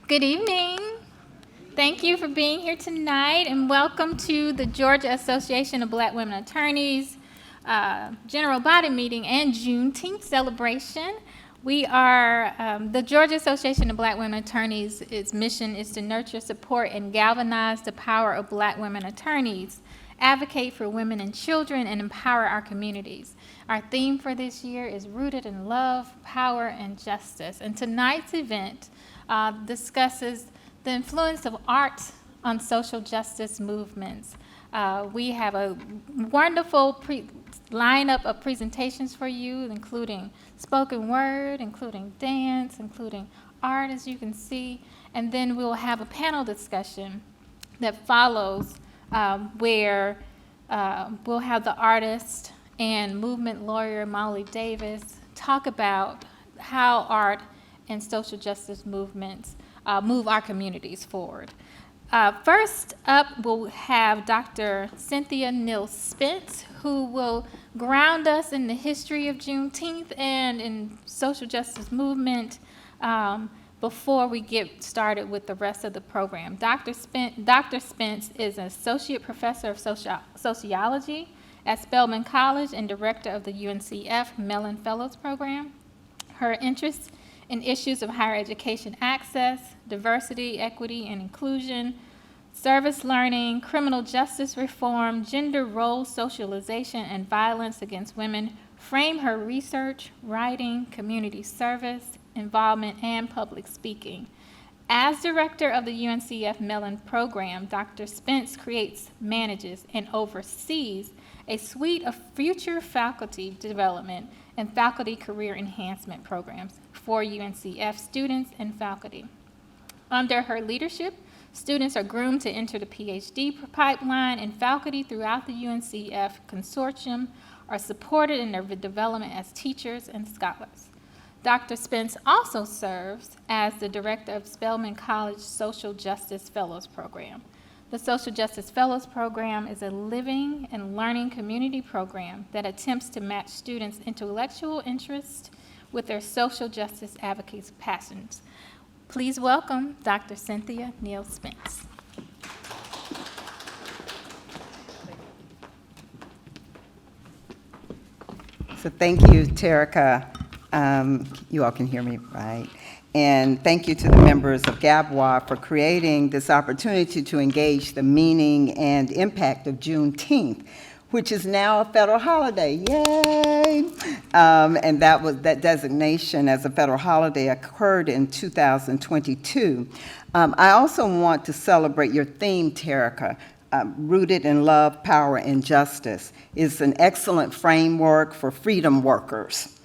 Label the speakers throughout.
Speaker 1: Good evening. Thank you for being here tonight, and welcome to the Georgia Association of Black Women Attorneys General Body Meeting and Juneteenth celebration. We are, the Georgia Association of Black Women Attorneys, its mission is to nurture, support, and galvanize the power of Black women attorneys, advocate for women and children, and empower our communities. Our theme for this year is Rooted in Love, Power, and Justice. And tonight's event discusses the influence of art on social justice movements. We have a wonderful lineup of presentations for you, including spoken word, including dance, including art, as you can see. And then we'll have a panel discussion that follows where we'll have the artist and movement lawyer Molly Davis talk about how art and social justice movements move our communities forward. First up, we'll have Dr. Cynthia Neal Spence, who will ground us in the history of Juneteenth and in social justice movement before we get started with the rest of the program. Dr. Spence is an associate professor of sociology at Spelman College and director of the UNCF Mellon Fellows Program. Her interests in issues of higher education access, diversity, equity, and inclusion, service learning, criminal justice reform, gender role socialization, and violence against women frame her research, writing, community service, involvement, and public speaking. As director of the UNCF Mellon program, Dr. Spence creates, manages, and oversees a suite of future faculty development and faculty career enhancement programs for UNCF students and faculty. Under her leadership, students are groomed to enter the PhD pipeline, and faculty throughout the UNCF consortium are supported in their development as teachers and scholars. Dr. Spence also serves as the director of Spelman College Social Justice Fellows Program. The Social Justice Fellows Program is a living and learning community program that attempts to match students' intellectual interests with their social justice advocates' passions. Please welcome Dr. Cynthia Neal Spence.
Speaker 2: So thank you, Terica. You all can hear me, right? And thank you to the members of GABWA for creating this opportunity to engage the meaning and impact of Juneteenth, which is now a federal holiday. Yay! And that designation as a federal holiday occurred in 2022. I also want to celebrate your theme, Terica. Rooted in Love, Power, and Justice is an excellent framework for freedom workers.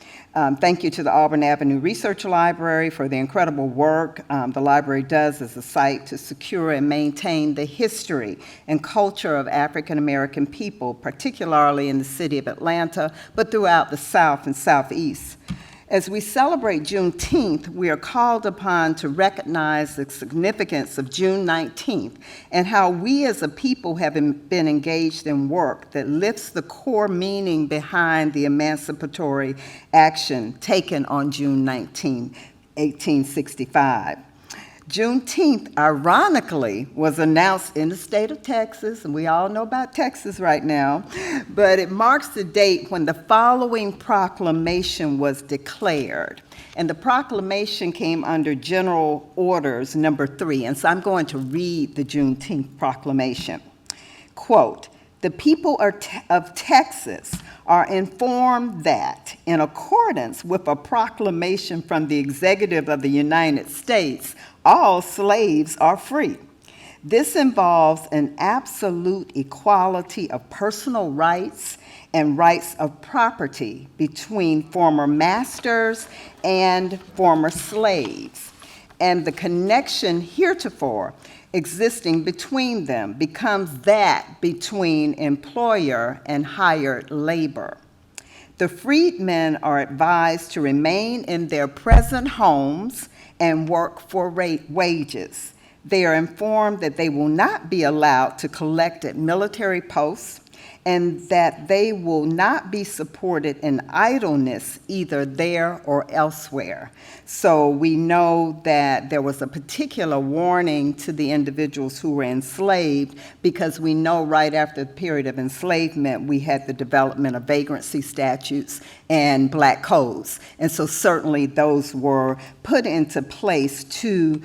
Speaker 2: Thank you to the Auburn Avenue Research Library for the incredible work the library does as a site to secure and maintain the history and culture of African American people, particularly in the city of Atlanta, but throughout the South and Southeast. As we celebrate Juneteenth, we are called upon to recognize the significance of June 19th and how we as a people have been engaged in work that lifts the core meaning behind the emancipatory action taken on June 19, 1865. Juneteenth, ironically, was announced in the state of Texas, and we all know about Texas right now, but it marks the date when the following proclamation was declared. And the proclamation came under General Orders number 3, and so I'm going to read the Juneteenth proclamation. Quote, "The people of Texas are informed that, in accordance with a proclamation from the Executive of the United States, all slaves are free. This involves an absolute equality of personal rights and rights of property between former masters and former slaves, and the connection heretofore existing between them becomes that between employer and hired labor. The freedmen are advised to remain in their present homes and work for wages. They are informed that they will not be allowed to collect at military posts, and that they will not be supported in idleness either there or elsewhere. So we know that there was a particular warning to the individuals who were enslaved, because we know right after the period of enslavement, we had the development of vagrancy statutes and black codes. And so certainly those were put into place to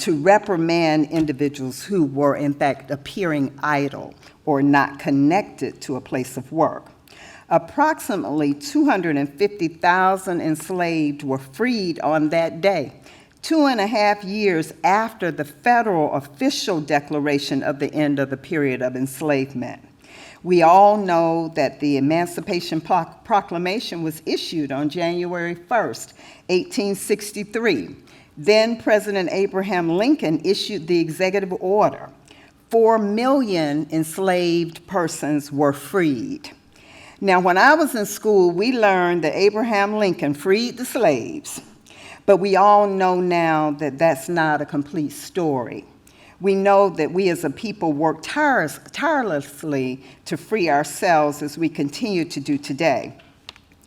Speaker 2: reprimand individuals who were in fact appearing idle or not connected to a place of work. Approximately 250,000 enslaved were freed on that day, 2.5 years after the federal official declaration of the end of the period of enslavement. We all know that the Emancipation Proclamation was issued on January 1st, 1863. Then President Abraham Lincoln issued the executive order. 4 million enslaved persons were freed. Now, when I was in school, we learned that Abraham Lincoln freed the slaves, but we all know now that that's not a complete story. We know that we as a people worked tirelessly to free ourselves, as we continue to do today.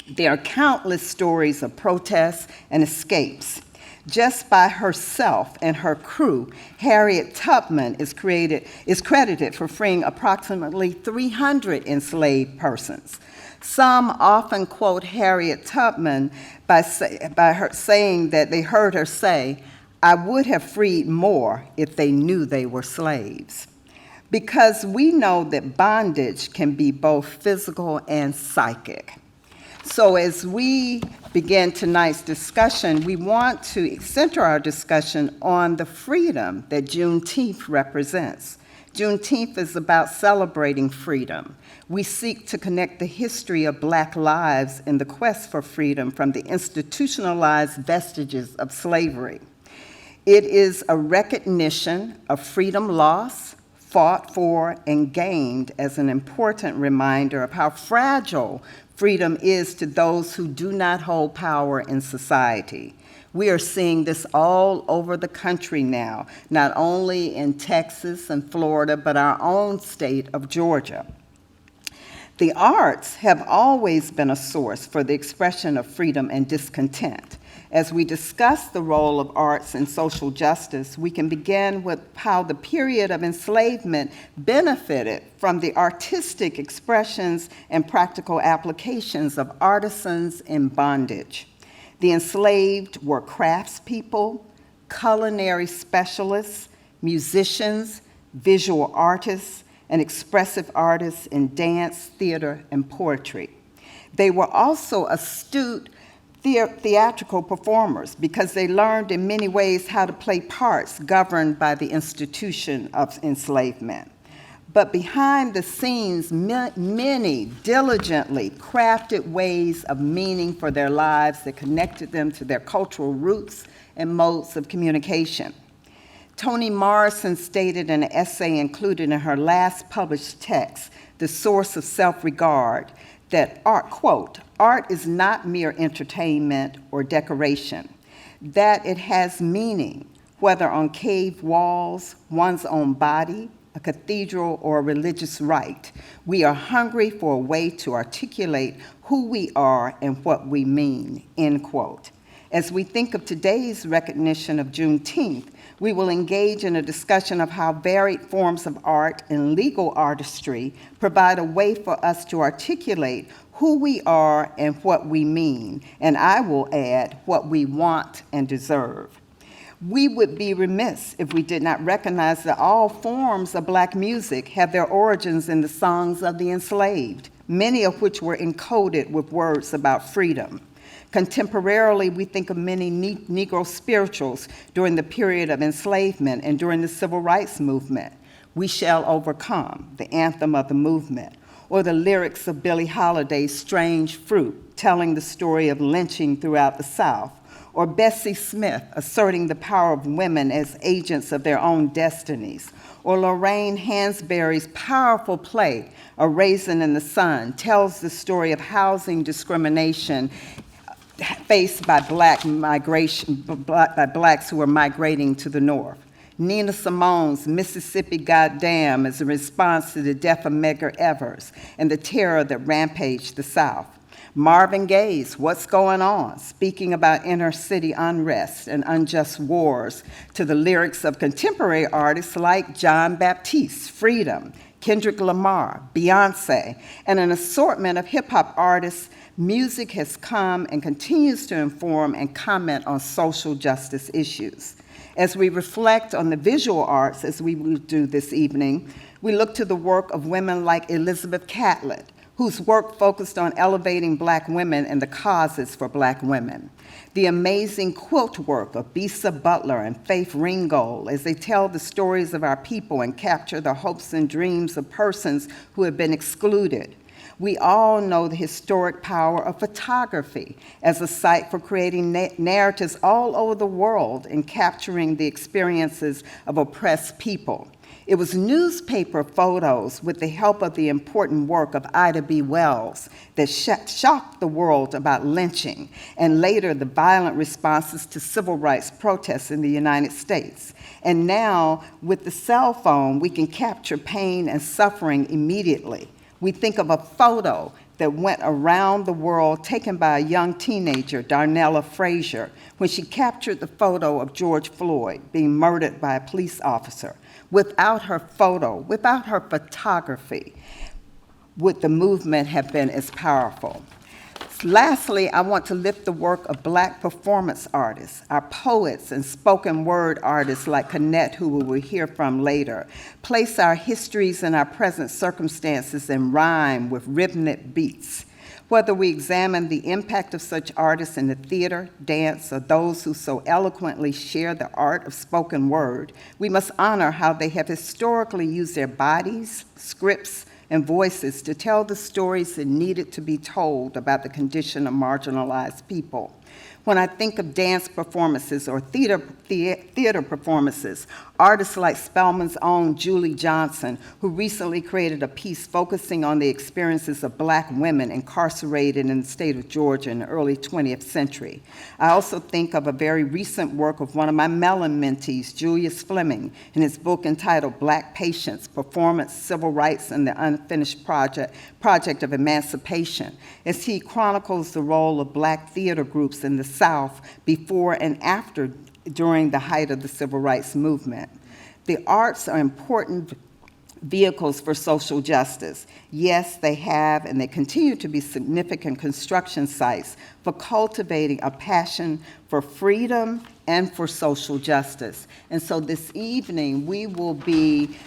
Speaker 2: There are countless stories of protests and escapes. Just by herself and her crew, Harriet Tubman is credited for freeing approximately 300 enslaved persons. Some often quote Harriet Tubman by her saying that they heard her say, "I would have freed more if they knew they were slaves." Because we know that bondage can be both physical and psychic. So as we begin tonight's discussion, we want to center our discussion on the freedom that Juneteenth represents. Juneteenth is about celebrating freedom. We seek to connect the history of Black lives in the quest for freedom from the institutionalized vestiges of slavery. It is a recognition of freedom lost, fought for, and gained as an important reminder of how fragile freedom is to those who do not hold power in society. We are seeing this all over the country now, not only in Texas and Florida, but our own state of Georgia. The arts have always been a source for the expression of freedom and discontent. As we discuss the role of arts in social justice, we can begin with how the period of enslavement benefited from the artistic expressions and practical applications of artisans in bondage. The enslaved were craftspeople, culinary specialists, musicians, visual artists, and expressive artists in dance, theater, and poetry. They were also astute theatrical performers because they learned in many ways how to play parts governed by the institution of enslavement. But behind the scenes, many diligently crafted ways of meaning for their lives that connected them to their cultural roots and modes of communication. Toni Morrison stated in an essay included in her last published text, The Source of Self-Regard, that art, quote, "Art is not mere entertainment or decoration, that it has meaning, whether on cave walls, one's own body, a cathedral, or a religious rite. We are hungry for a way to articulate who we are and what we mean," end quote. As we think of today's recognition of Juneteenth, we will engage in a discussion of how varied forms of art and legal artistry provide a way for us to articulate who we are and what we mean, and I will add, what we want and deserve. We would be remiss if we did not recognize that all forms of Black music have their origins in the songs of the enslaved, many of which were encoded with words about freedom. Contemporarily, we think of many Negro spirituals during the period of enslavement and during the Civil Rights Movement. "We Shall Overcome," the anthem of the movement, or the lyrics of Billie Holiday's "Strange Fruit," telling the story of lynching throughout the South, or Bessie Smith asserting the power of women as agents of their own destinies, or Lorraine Hansberry's powerful play, A Raisin in the Sun, tells the story of housing discrimination faced by Blacks who were migrating to the North. Nina Simone's Mississippi Goddamn as a response to the death of Medgar Evers and the terror that rampaged the South. Marvin Gaye's What's Going On, speaking about inner city unrest and unjust wars, to the lyrics of contemporary artists like John Baptiste, Freedom, Kendrick Lamar, Beyonce, and an assortment of hip-hop artists. Music has come and continues to inform and comment on social justice issues. As we reflect on the visual arts, as we will do this evening, we look to the work of women like Elizabeth Catlett, whose work focused on elevating Black women and the causes for Black women. The amazing quilt work of Bisa Butler and Faith Ringgold as they tell the stories of our people and capture the hopes and dreams of persons who have been excluded. We all know the historic power of photography as a site for creating narratives all over the world and capturing the experiences of oppressed people. It was newspaper photos with the help of the important work of Ida B. Wells that shocked the world about lynching and later the violent responses to civil rights protests in the United States. And now, with the cell phone, we can capture pain and suffering immediately. We think of a photo that went around the world taken by a young teenager, Darnella Frazier, when she captured the photo of George Floyd being murdered by a police officer. Without her photo, without her photography, would the movement have been as powerful? Lastly, I want to lift the work of Black performance artists, our poets and spoken word artists like Connette, who we will hear from later, place our histories and our present circumstances in rhyme with rhythmic beats. Whether we examine the impact of such artists in the theater, dance, or those who so eloquently share the art of spoken word, we must honor how they have historically used their bodies, scripts, and voices to tell the stories that needed to be told about the condition of marginalized people. When I think of dance performances or theater performances, artists like Spelman's own Julie Johnson, who recently created a piece focusing on the experiences of Black women incarcerated in the state of Georgia in the early 20th century. I also think of a very recent work of one of my Mellon mentees, Julius Fleming, in his book entitled Black Patience, Performance, Civil Rights, and the Unfinished Project of Emancipation, as he chronicles the role of Black theater groups in the South before and after during the height of the civil rights movement. The arts are important vehicles for social justice. Yes, they have and they continue to be significant construction sites for cultivating a passion for freedom and for social justice. And so this evening we will be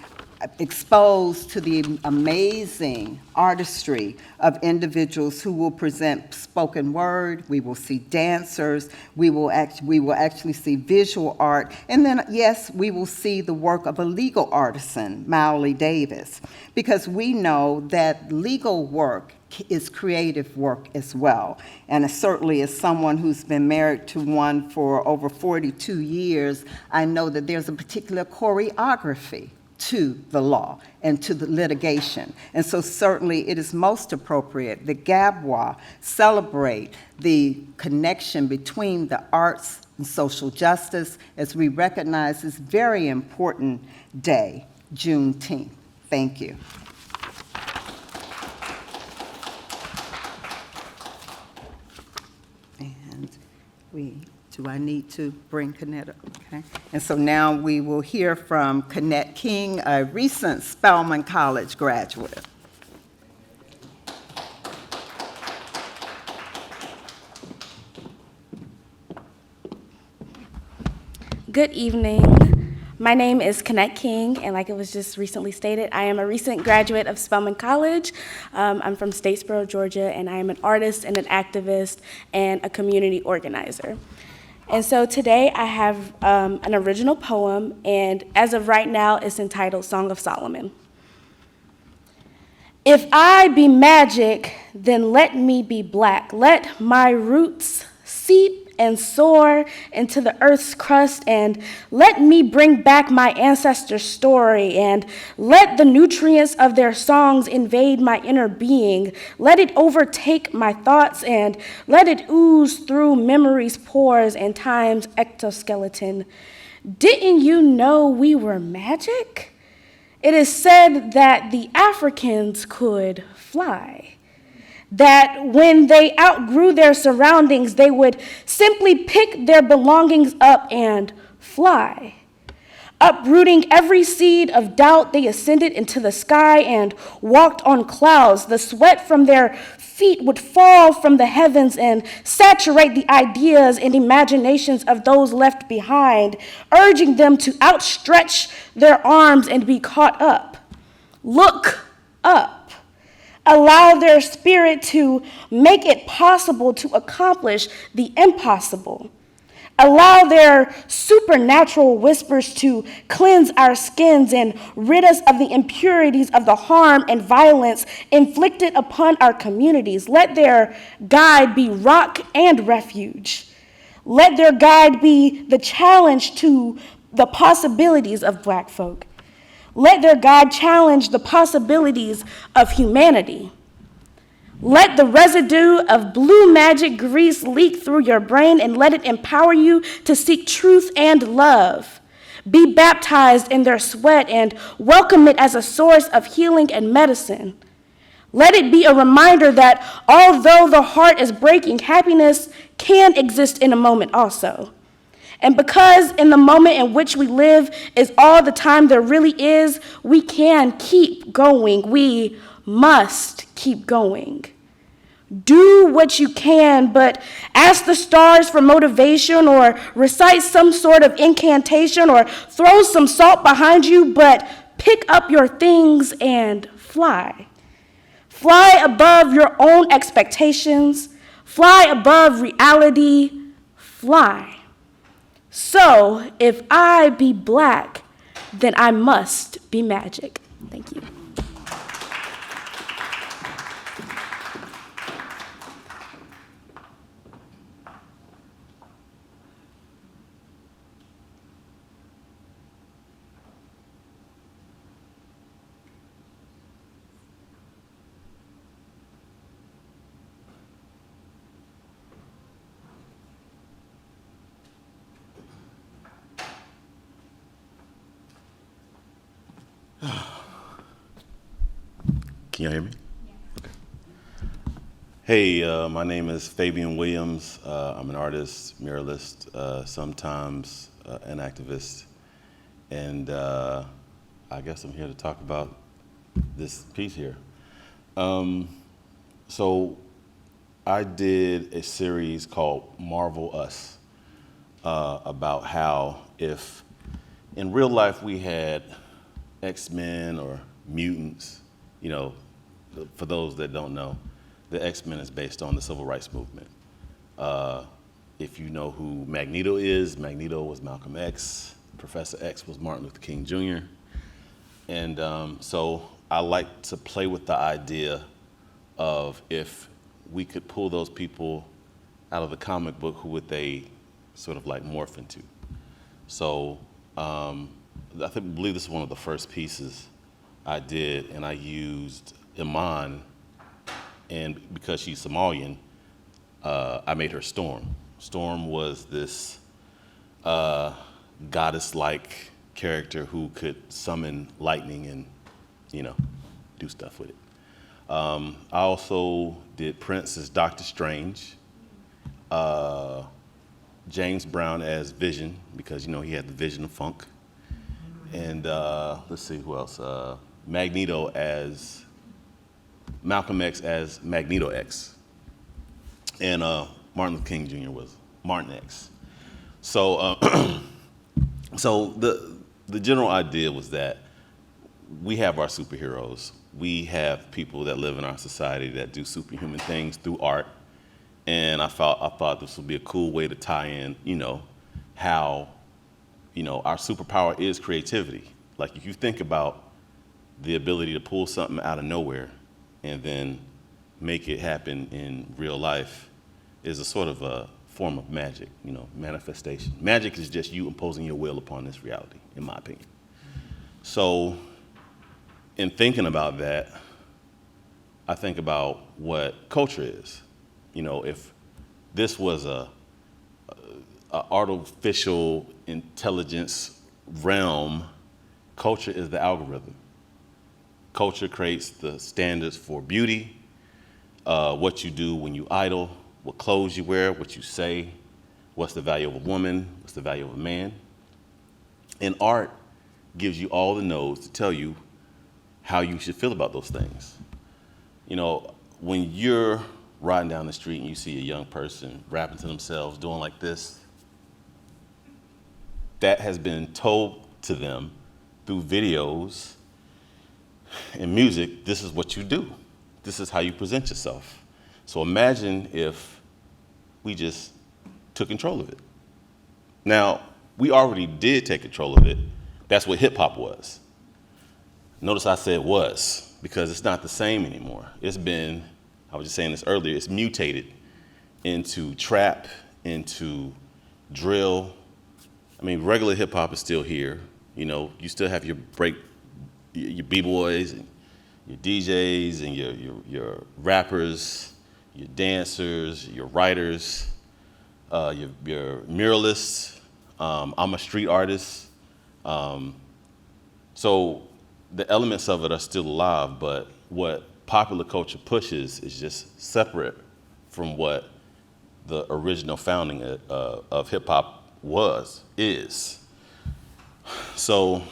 Speaker 2: exposed to the amazing artistry of individuals who will present spoken word. We will see dancers. We will actually see visual art. And then, yes, we will see the work of a legal artisan, Mowley Davis, because we know that legal work is creative work as well. And certainly as someone who's been married to one for over 42 years, I know that there's a particular choreography to the law and to the litigation. And so certainly it is most appropriate that GABWA celebrate the connection between the arts and social justice as we recognize this very important day, Juneteenth. Thank you. And do I need to bring Connette up? Okay. And so now we will hear from Connette King, a recent Spelman College graduate.
Speaker 3: Good evening. My name is Connette King, and like it was just recently stated, I am a recent graduate of Spelman College. I'm from Statesboro, Georgia, and I am an artist and an activist and a community organizer. And so today I have an original poem, and as of right now, it's entitled Song of Solomon. If I be magic, then let me be black. Let my roots seep and soar into the earth's crust, and let me bring back my ancestors' story, and let the nutrients of their songs invade my inner being. Let it overtake my thoughts, and let it ooze through memory's pores and time's exoskeleton. Didn't you know we were magic? It is said that the Africans could fly. That when they outgrew their surroundings, they would simply pick their belongings up and fly. Uprooting every seed of doubt, they ascended into the sky and walked on clouds. The sweat from their feet would fall from the heavens and saturate the ideas and imaginations of those left behind, urging them to outstretch their arms and be caught up. Look up. Allow their spirit to make it possible to accomplish the impossible. Allow their supernatural whispers to cleanse our skins and rid us of the impurities of the harm and violence inflicted upon our communities. Let their guide be rock and refuge. Let their guide be the challenge to the possibilities of Black folk. Let their guide challenge the possibilities of humanity. Let the residue of blue magic grease leak through your brain and let it empower you to seek truth and love. Be baptized in their sweat and welcome it as a source of healing and medicine. Let it be a reminder that although the heart is breaking, happiness can exist in a moment also. And because in the moment in which we live is all the time there really is, we can keep going. We must keep going. Do what you can, but ask the stars for motivation or recite some sort of incantation or throw some salt behind you, but pick up your things and fly. Fly above your own expectations. Fly above reality. Fly. So if I be Black, then I must be magic. Thank you.
Speaker 4: Can y'all hear me? Okay. Hey, my name is Fabian Williams. I'm an artist, muralist, sometimes an activist, and I guess I'm here to talk about this piece here. So I did a series called Marvel Us about how if in real life we had X-Men or mutants, you know, for those that don't know, the X-Men is based on the Civil Rights Movement. If you know who Magneto is, Magneto was Malcolm X, Professor X was Martin Luther King Jr. And so I like to play with the idea of if we could pull those people out of the comic book, who would they sort of like morph into? So I believe this is one of the first pieces I did, and I used Iman, and because she's Somalian, I made her Storm. Storm was this goddess-like character who could summon lightning and, you know, do stuff with it. I also did Prince as Doctor Strange, James Brown as Vision, because, you know, he had the vision of funk, and let's see who else. Magneto as Malcolm X as Magneto X, and Martin Luther King Jr. was Martin X. So, so the general idea was that we have our superheroes. We have people that live in our society that do superhuman things through art, and I thought this would be a cool way to tie in, you know, how, you know, our superpower is creativity. Like if you think about the ability to pull something out of nowhere and then make it happen in real life is a sort of a form of magic, you know, manifestation. Magic is just you imposing your will upon this reality, in my opinion. So in thinking about that, I think about what culture is. You know, if this was a artificial intelligence realm, culture is the algorithm. Culture creates the standards for beauty, what you do when you idle, what clothes you wear, what you say, what's the value of a woman, what's the value of a man. And art gives you all the nodes to tell you how you should feel about those things. You know, when you're riding down the street and you see a young person rapping to themselves, doing like this, that has been told to them through videos and music. This is what you do. This is how you present yourself. So imagine if we just took control of it. Now, we already did take control of it. That's what hip hop was. Notice I said was, because it's not the same anymore. It's been, I was just saying this earlier, it's mutated into trap, into drill. I mean, regular hip hop is still here. You know, you still have your your b-boys and your DJs and your rappers, your dancers, your writers, your muralists. I'm a street artist. So the elements of it are still alive, but what popular culture pushes is just separate from what the original founding of hip hop is. So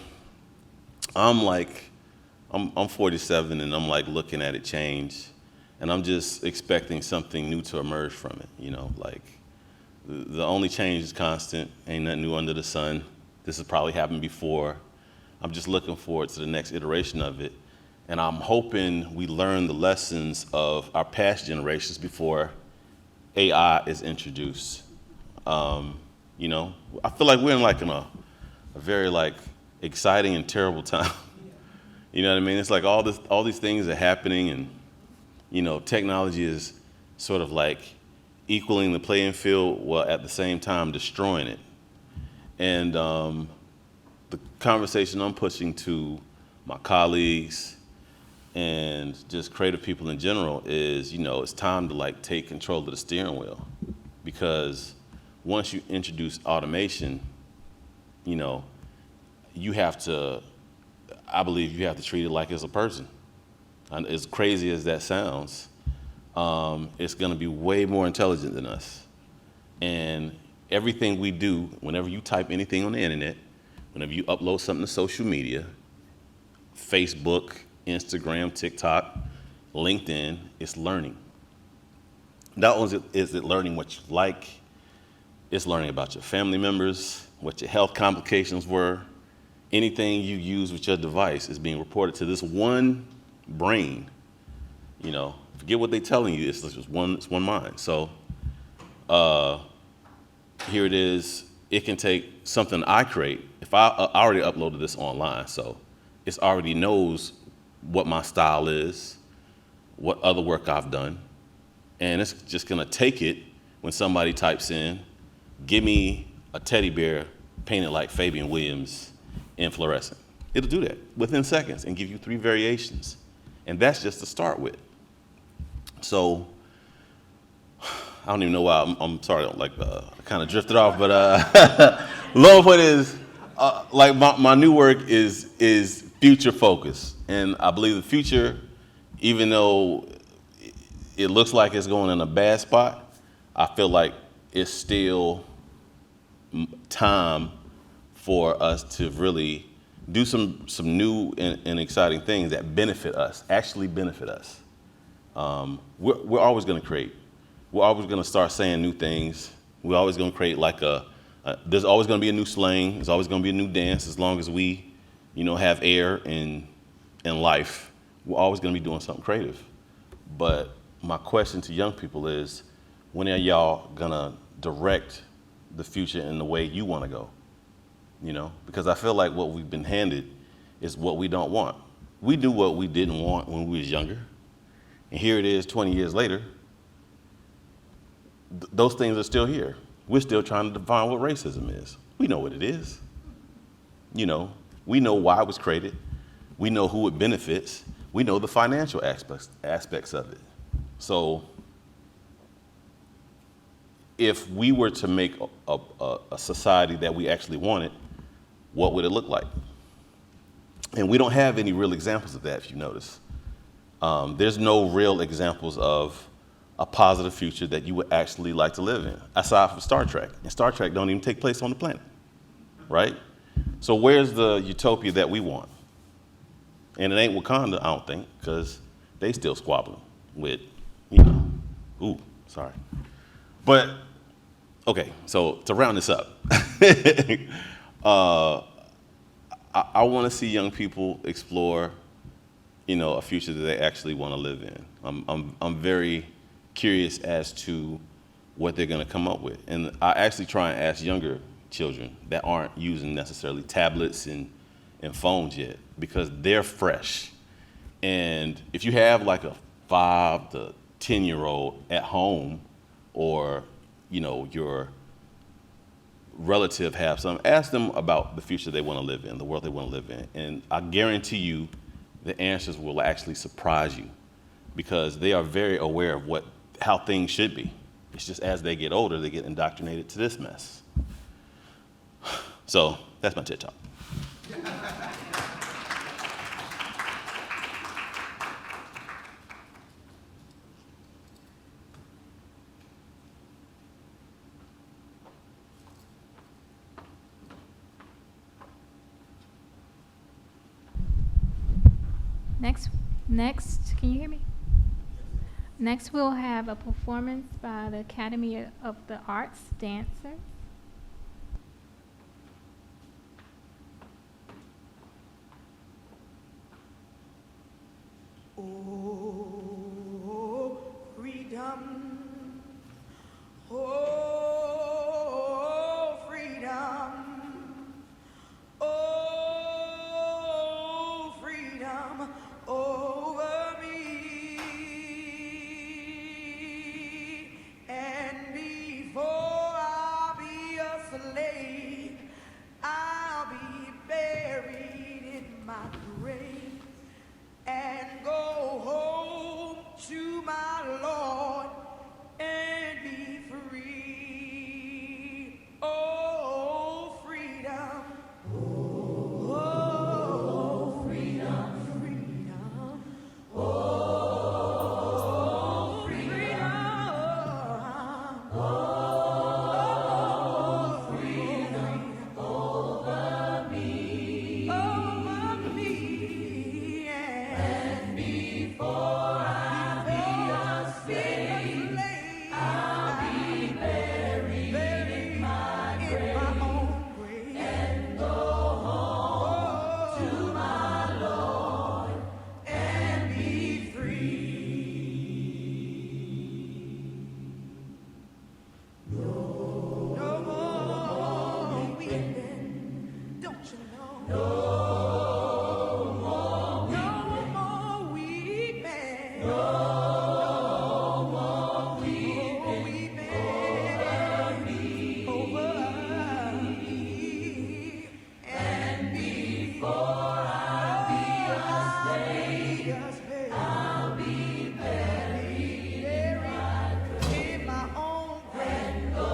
Speaker 4: I'm 47 and I'm like looking at it change, and I'm just expecting something new to emerge from it. You know, like the only change is constant. Ain't nothing new under the sun. This has probably happened before. I'm just looking forward to the next iteration of it. And I'm hoping we learn the lessons of our past generations before AI is introduced. You know, I feel like we're in a very exciting and terrible time. You know what I mean? It's like all these things are happening, and you know, technology is sort of like equaling the playing field while at the same time destroying it. And the conversation I'm pushing to my colleagues and just creative people in general is, you know, it's time to take control of the steering wheel, because once you introduce automation, you know, I believe you have to treat it like it's a person. And as crazy as that sounds, it's gonna be way more intelligent than us. And everything we do, whenever you type anything on the internet, whenever you upload something to social media, Facebook, Instagram, TikTok, LinkedIn, it's learning. Not only is it learning what you like, it's learning about your family members, what your health complications were. Anything you use with your device is being reported to this one brain. You know, forget what they're telling you, it's one mind. So here it is. It can take something I create. If I already uploaded this online, so it already knows what my style is, what other work I've done, and it's just gonna take it when somebody types in, give me a teddy bear painted like Fabian Williams in fluorescent. It'll do that within seconds and give you 3 variations. And that's just to start with. So I don't even know why I'm sorry, I kind of drifted off, but long point is, my new work is future focused. And I believe the future, even though it looks like it's going in a bad spot, I feel like it's still time for us to really do some new and exciting things that benefit us, actually benefit us. We're always gonna create. We're always gonna start saying new things. We're always gonna create there's always gonna be a new slang. There's always gonna be a new dance as long as we, you know, have air in life. We're always gonna be doing something creative. But my question to young people is, when are y'all gonna direct the future in the way you wanna go? You know, because I feel like what we've been handed is what we don't want. We do what we didn't want when we was younger. And here it is 20 years later, those things are still here. We're still trying to define what racism is. We know what it is. You know, we know why it was created. We know who it benefits. We know the financial aspects of it. So if we were to make a society that we actually wanted, what would it look like? And we don't have any real examples of that, if you notice. There's no real examples of a positive future that you would actually like to live in, aside from Star Trek. And Star Trek don't even take place on the planet, right? So where's the utopia that we want? And it ain't Wakanda, I don't think, because they still squabbling with, ooh, sorry. But, okay, so to round this up, I want to see young people explore, a future that they actually want to live in. I'm very curious as to what they're going to come up with. And I actually try and ask younger children that aren't using necessarily tablets and phones yet, because they're fresh. And if you have like a 5 to 10-year-old at home, or your relative have some, ask them about the future they want to live in, the world they want to live in. And I guarantee you the answers will actually surprise you, because they are very aware of how things should be. It's just as they get older, they get indoctrinated to this mess. So that's my TED Talk.
Speaker 1: Next, can you hear me? Next, we'll have a performance by the Academy of the Arts dancers.
Speaker 5: Oh, freedom. Oh, freedom. Oh, freedom over me. And before I'll be a slave, I'll be buried in my grave and go home to my Lord and be free. Oh, freedom. Oh, freedom, freedom. Oh, freedom. Oh, freedom over me. Over me. And before I be a slave, I'll be buried in my own grave and go home to my Lord and be free. No more weeping, don't you know? No more weeping. No more weeping over me. And before I be a slave, I'll be buried in my own grave and go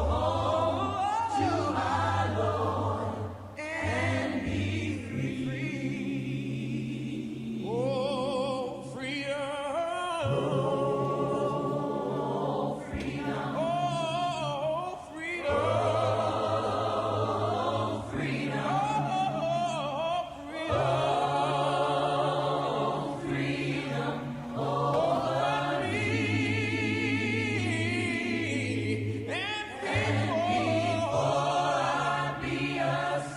Speaker 5: home to my Lord and be free. Oh, freedom. Oh, freedom. Oh, freedom. Freedom. Oh, freedom. Freedom over me. And before I be a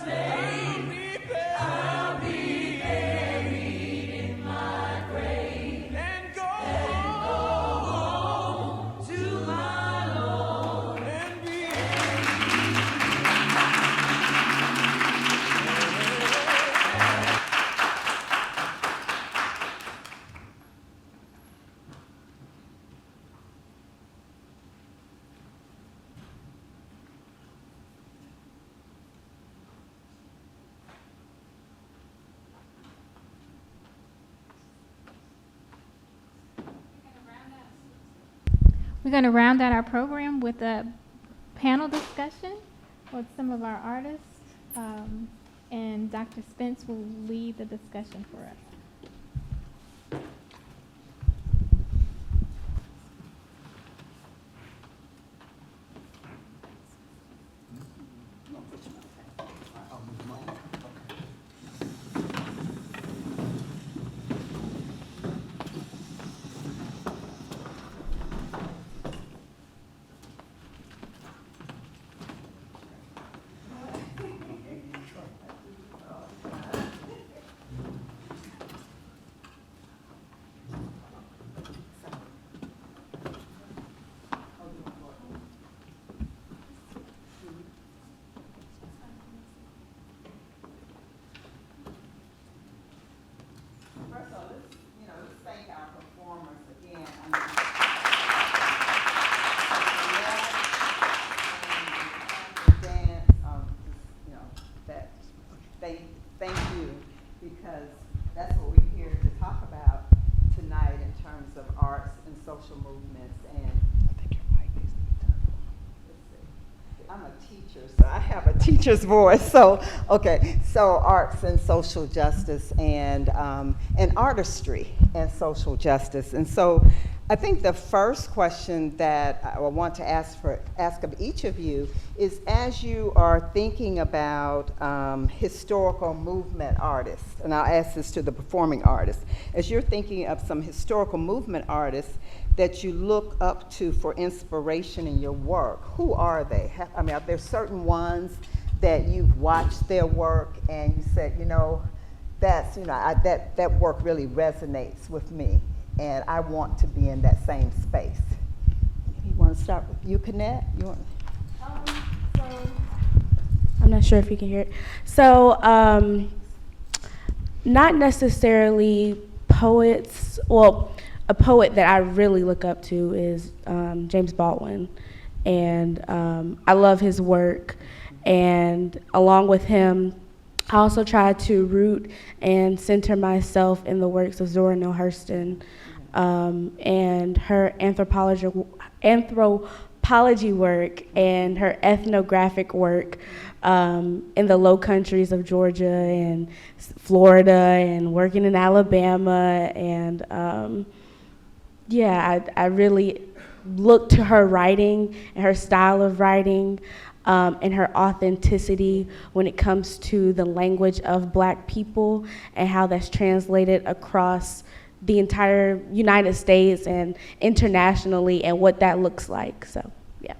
Speaker 5: slave, I'll be buried in my grave and go home to my Lord and be
Speaker 1: We're going to round out our program with a panel discussion with some of our artists, and Dr. Spence will lead the discussion for us.
Speaker 2: First of all, let's thank our performers again. Thank you, because that's what we're here to talk about tonight in terms of arts and social movements. And I think your mic needs to be turned on. I'm a teacher, so I have a teacher's voice. So, okay, so arts and social justice and artistry and social justice. And so I think the first question that I want to ask of each of you is, as you are thinking about historical movement artists, and I'll ask this to the performing artists, as you're thinking of some historical movement artists that you look up to for inspiration in your work, who are they? I mean, are there certain ones that you've watched their work and you said, that's, that work really resonates with me, and I want to be in that same space? You want to start with you, Connect?
Speaker 3: I'm not sure if you can hear it. So, not necessarily poets. Well, a poet that I really look up to is James Baldwin, and I love his work. And along with him, I also try to root and center myself in the works of Zora Neale Hurston and her anthropology work and her ethnographic work in the Low Countries of Georgia and Florida and working in Alabama. And I really look to her writing and her style of writing and her authenticity when it comes to the language of Black people and how that's translated across the entire United States and internationally, and what that looks like. So, yeah.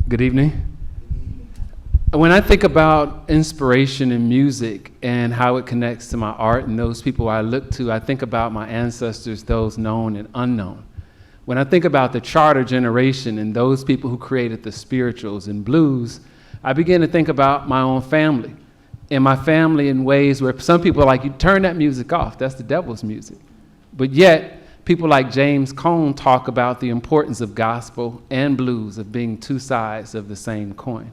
Speaker 6: Good evening. When I think about inspiration in music and how it connects to my art and those people I look to, I think about my ancestors, those known and unknown. When I think about the charter generation and those people who created the spirituals and blues, I begin to think about my own family. And my family in ways where some people are like, you turn that music off, that's the devil's music. But yet, people like James Cone talk about the importance of gospel and blues, of being two sides of the same coin.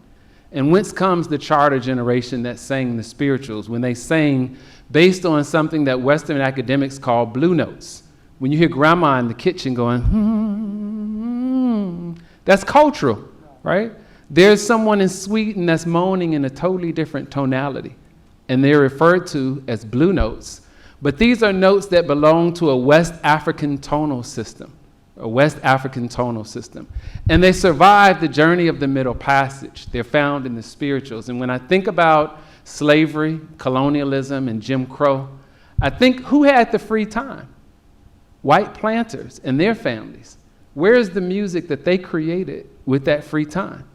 Speaker 6: And whence comes the charter generation that sang the spirituals, when they sang based on something that Western academics call blue notes. When you hear grandma in the kitchen going, that's cultural, right? There's someone in Sweden that's moaning in a totally different tonality, and they're referred to as blue notes. But these are notes that belong to a West African tonal system, And they survived the journey of the Middle Passage. They're found in the spirituals. And when I think about slavery, colonialism, and Jim Crow, I think, who had the free time? White planters and their families. Where's the music that they created with that free time?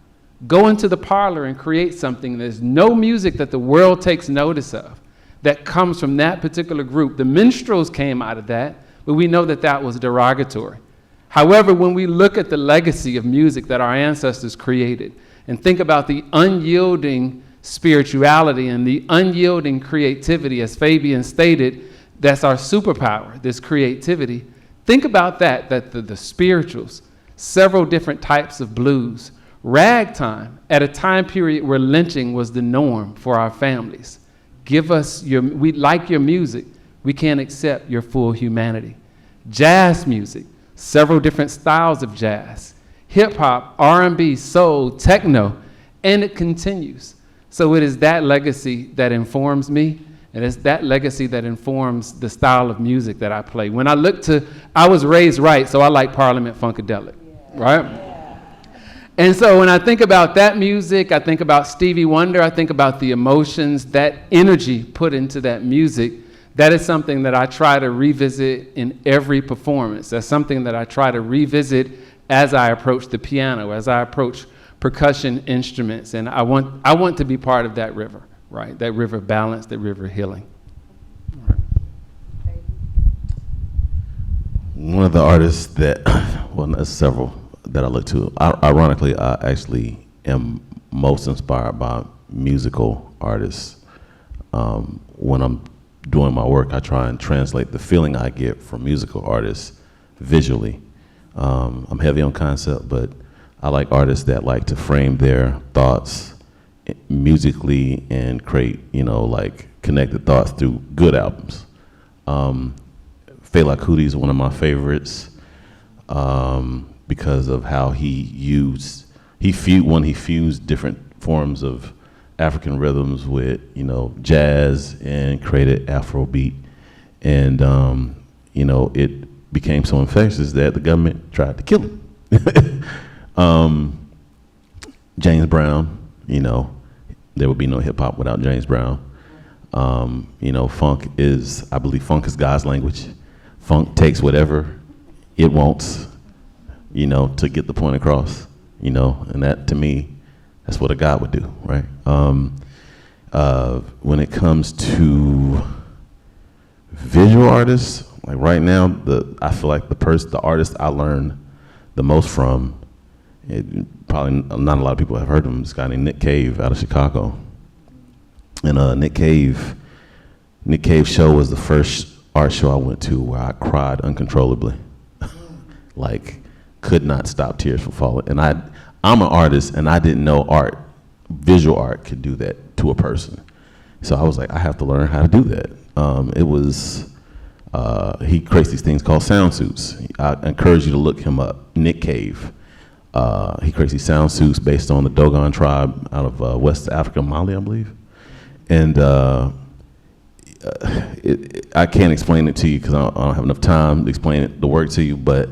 Speaker 6: Go into the parlor and create something. There's no music that the world takes notice of that comes from that particular group. The minstrels came out of that, but we know that that was derogatory. However, when we look at the legacy of music that our ancestors created and think about the unyielding spirituality and the unyielding creativity, as Fabian stated, that's our superpower, this creativity. Think about that the spirituals, several different types of blues, ragtime at a time period where lynching was the norm for our families. We like your music, we can't accept your full humanity. Jazz music, several different styles of jazz, hip hop, R&B, soul, techno, and it continues. So it is that legacy that informs me, and it's that legacy that informs the style of music that I play. When I look to, I was raised right, so I like Parliament Funkadelic, right? And so when I think about that music, I think about Stevie Wonder, I think about the emotions, that energy put into that music. That is something that I try to revisit in every performance. That's something that I try to revisit as I approach the piano, as I approach percussion instruments. And I want to be part of that river, right? That river balance, that river healing.
Speaker 4: One of the artists that, well, there's several that I look to. Ironically, I actually am most inspired by musical artists. When I'm doing my work, I try and translate the feeling I get from musical artists visually. I'm heavy on concept, but I like artists that like to frame their thoughts musically and create, like connected thoughts through good albums. Fela Kuti is one of my favorites. Because of how he fused different forms of African rhythms with, jazz and created Afrobeat. And, it became so infectious that the government tried to kill him. James Brown, there would be no hip hop without James Brown. Funk is God's language. Funk takes whatever it wants, to get the point across, and that, to me, that's what a God would do, right? When it comes to visual artists, like right now, I feel like the artist I learned the most from, probably not a lot of people have heard of him, this guy named Nick Cave out of Chicago. And Nick Cave show was the first art show I went to where I cried uncontrollably. Like, could not stop tears from falling. And I'm an artist, and I didn't know visual art could do that to a person. So I was like, I have to learn how to do that. He creates these things called sound suits. I encourage you to look him up, Nick Cave. He creates these sound suits based on the Dogon tribe out of West Africa, Mali, I believe. And I can't explain it to you because I don't have enough time to explain the work to you, but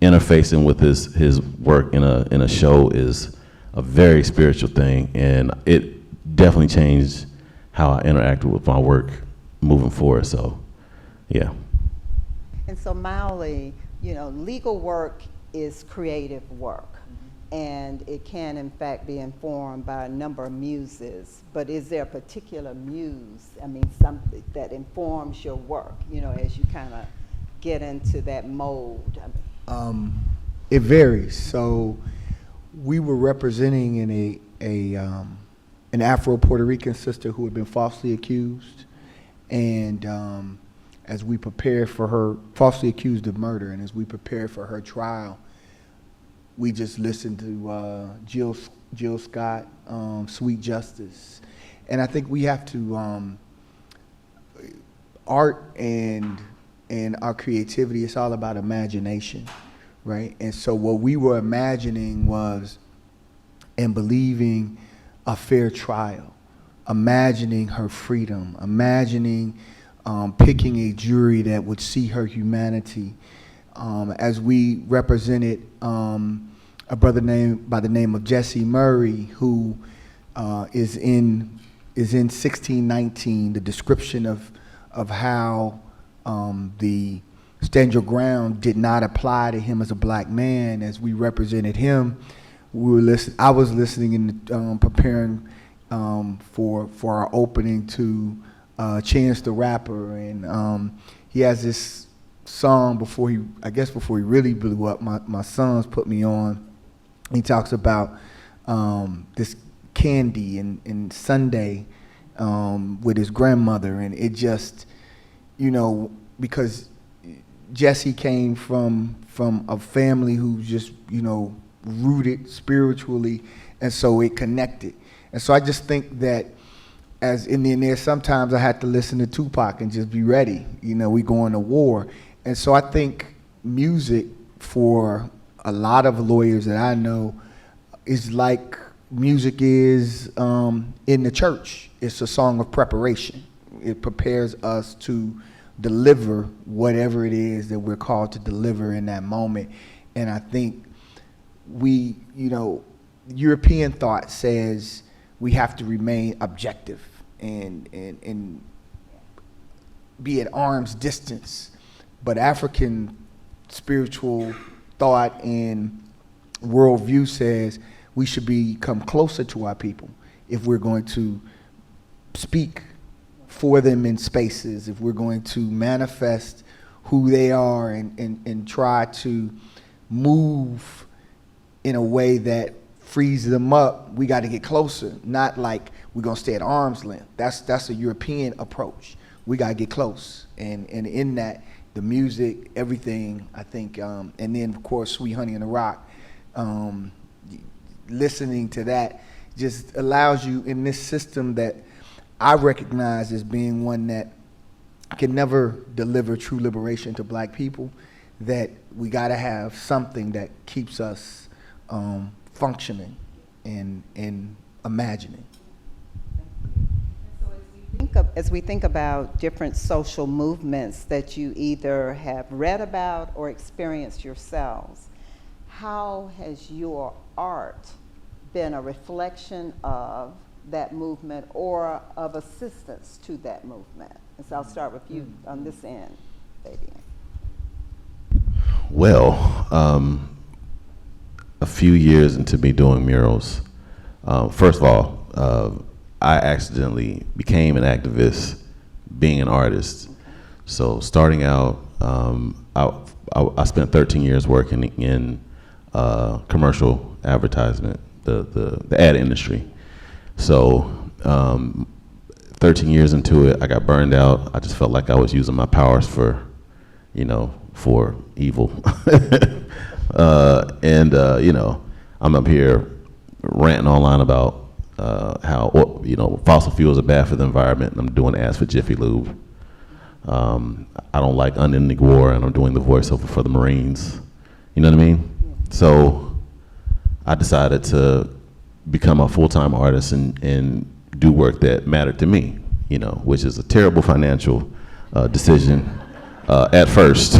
Speaker 4: interfacing with his work in a show is a very spiritual thing, and it definitely changed how I interacted with my work moving forward. So, yeah.
Speaker 2: And so, Maoli, legal work is creative work, and it can, in fact, be informed by a number of muses. But is there a particular muse, something that informs your work, as you kind of get into that mold?
Speaker 7: It varies. So we were representing an Afro-Puerto Rican sister who had been falsely accused, and as we prepared for her, falsely accused of murder, and as we prepared for her trial, we just listened to Jill Scott, Sweet Justice. And I think we have to, art and our creativity, it's all about imagination, right? And so what we were imagining was, and believing, a fair trial, imagining her freedom, imagining picking a jury that would see her humanity. As we represented a brother by the name of Jesse Murray, who is in 1619, the description of how the stand your ground did not apply to him as a black man. As we represented him, I was listening and preparing for our opening to Chance the Rapper, and he has this song before he really blew up. My sons put me on. He talks about this candy and Sunday with his grandmother, and it just, because Jesse came from a family who's just, rooted spiritually, and so it connected. And so I just think that as in there, sometimes I had to listen to Tupac and just be ready. We going to war. And so I think, music for a lot of lawyers that I know is like music is in the church. It's a song of preparation. It prepares us to deliver whatever it is that we're called to deliver in that moment. And I think we, European thought says we have to remain objective and be at arm's distance. But African spiritual thought and worldview says we should become closer to our people if we're going to speak for them in spaces, if we're going to manifest who they are and try to move in a way that frees them up. We got to get closer, not like we're going to stay at arm's length. That's a European approach. We got to get close. And in that, the music, everything, I think, and then, of course, Sweet Honey in the Rock, listening to that just allows you in this system that I recognize as being one that can never deliver true liberation to black people, that we got to have something that keeps us functioning and imagining.
Speaker 2: As we think about different social movements that you either have read about or experienced yourselves, how has your art been a reflection of that movement or of assistance to that movement? And so I'll start with you on this end, Fabian.
Speaker 4: Well, a few years into me doing murals, first of all, I accidentally became an activist being an artist. So starting out, I spent 13 years working in commercial advertisement, the ad industry. So 13 years into it, I got burned out. I just felt like I was using my powers for evil. I'm up here ranting online about how fossil fuels are bad for the environment, and I'm doing ads for Jiffy Lube. I don't like unending war, and I'm doing the voiceover for the Marines. You know what I mean? So I decided to become a full-time artist and do work that mattered to me, which is a terrible financial decision at first,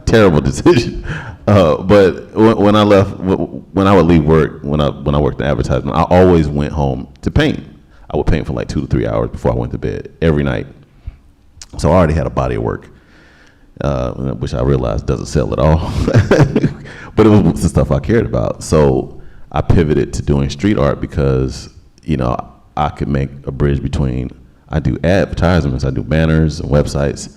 Speaker 4: terrible decision. But when I would leave work, when I worked in advertisement, I always went home to paint. I would paint for like 2 to 3 hours before I went to bed every night. So I already had a body of work, which I realized doesn't sell at all. But it was the stuff I cared about. So I pivoted to doing street art because, I could make a bridge between, I do advertisements, I do banners and websites.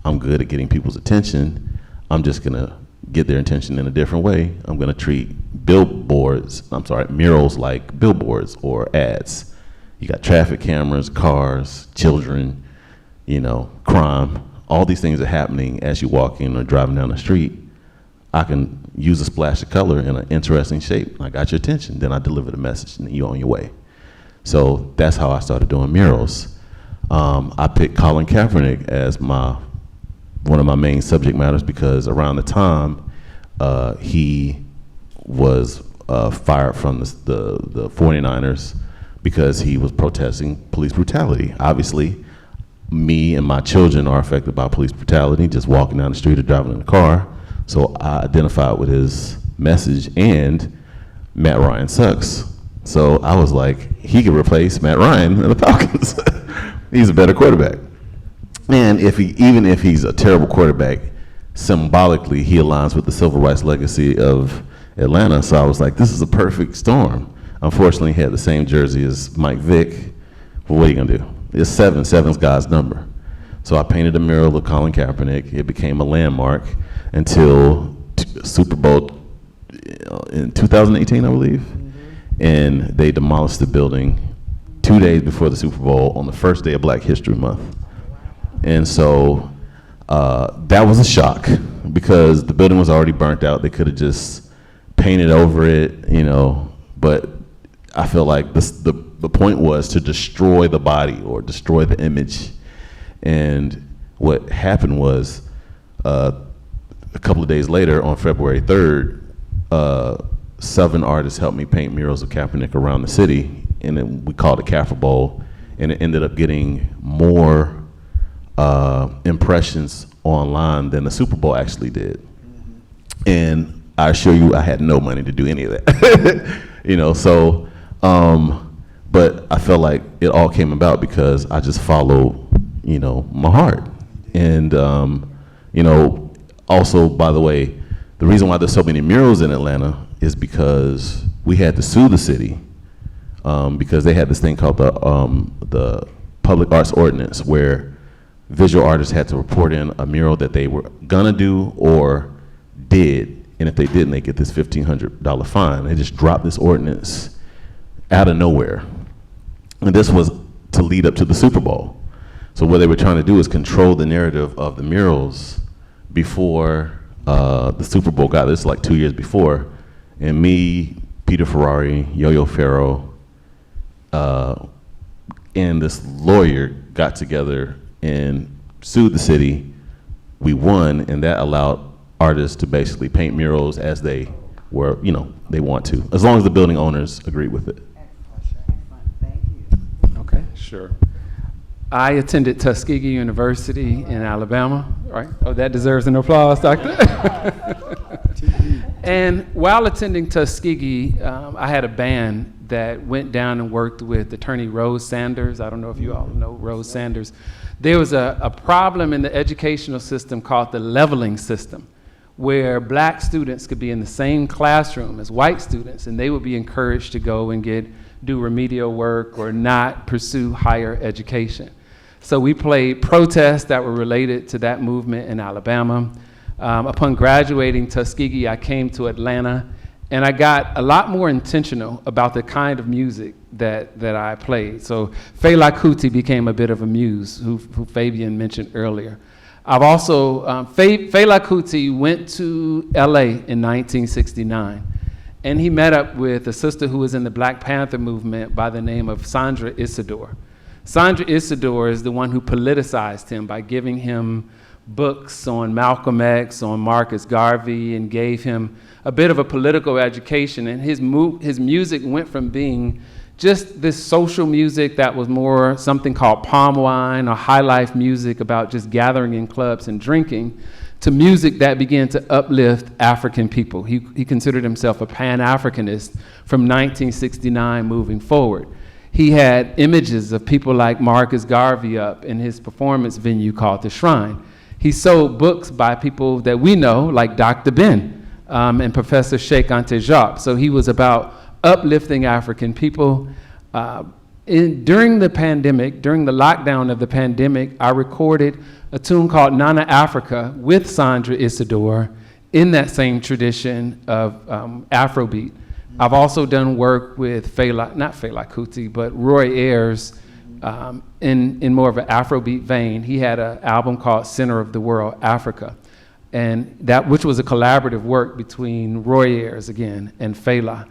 Speaker 4: I'm good at getting people's attention. I'm just gonna get their attention in a different way. I'm gonna treat murals like billboards or ads. You got traffic cameras, cars, children, crime. All these things are happening as you walk in or driving down the street. I can use a splash of color in an interesting shape. I got your attention, then I deliver the message and you're on your way. So that's how I started doing murals. I picked Colin Kaepernick as one of my main subject matters because around the time he was fired from the 49ers because he was protesting police brutality. Obviously, me and my children are affected by police brutality, just walking down the street or driving in a car. So I identified with his message, and Matt Ryan sucks. So I was like, he could replace Matt Ryan in the Falcons. He's a better quarterback. And even if he's a terrible quarterback, symbolically he aligns with the civil rights legacy of Atlanta. So I was like, this is a perfect storm. Unfortunately, he had the same jersey as Mike Vick. Well, what are you gonna do? It's 7. 7's God's number. So I painted a mural of Colin Kaepernick. It became a landmark until Super Bowl in 2018, I believe. And they demolished the building 2 days before the Super Bowl on the first day of Black History Month. And so that was a shock because the building was already burnt out. They could have just painted over it, but I feel like the point was to destroy the body or destroy the image. And what happened was a couple of days later, on February 3rd, 7 artists helped me paint murals of Kaepernick around the city, and then we called it Kaffir Bowl, and it ended up getting more impressions online than the Super Bowl actually did. And I assure you, I had no money to do any of that. You know, so, but I felt like it all came about because I just followed, you know, my heart. And, you know, also, by the way, the reason why there's so many murals in Atlanta is because we had to sue the city because they had this thing called the Public Arts Ordinance, where visual artists had to report in a mural that they were gonna do or did, and if they didn't, they get this $1,500 fine. They just dropped this ordinance out of nowhere, and this was to lead up to the Super Bowl. So what they were trying to do is control the narrative of the murals before the Super Bowl got this, like 2 years before, and me, Peter Ferrari, Yo-Yo Farrow, and this lawyer got together and sued the city. We won, and that allowed artists to basically paint murals as they were, you know, they want to, as long as the building owners agreed with it.
Speaker 2: Thank you.
Speaker 6: Okay, sure. I attended Tuskegee University in Alabama, right? Oh, that deserves an applause, Doctor. And while attending Tuskegee, I had a band that went down and worked with attorney Rose Sanders. I don't know if you all know Rose Sanders. There was a problem in the educational system called the leveling system, where black students could be in the same classroom as white students, and they would be encouraged to go and do remedial work or not pursue higher education. So we played protests that were related to that movement in Alabama. Upon graduating Tuskegee, I came to Atlanta, and I got a lot more intentional about the kind of music that I played. So Fela Kuti became a bit of a muse, who Fabian mentioned earlier. I've also, Fela Kuti went to LA in 1969, and he met up with a sister who was in the Black Panther movement by the name of Sandra Isidore. Sandra Isidore is the one who politicized him by giving him books on Malcolm X, on Marcus Garvey, and gave him a bit of a political education. And his music went from being just this social music that was more something called palm wine or high life music about just gathering in clubs and drinking, to music that began to uplift African people. He considered himself a Pan-Africanist from 1969 moving forward. He had images of people like Marcus Garvey up in his performance venue called The Shrine. He sold books by people that we know, like Dr. Ben and Professor Sheikh Ante Diop. So he was about uplifting African people. During the pandemic, during the lockdown of the pandemic, I recorded a tune called Nana Africa with Sandra Isidore in that same tradition of Afrobeat. I've also done work with not Fela Kuti, but Roy Ayers in more of an Afrobeat vein. He had an album called Center of the World, Africa, and which was a collaborative work between Roy Ayers again and Fela.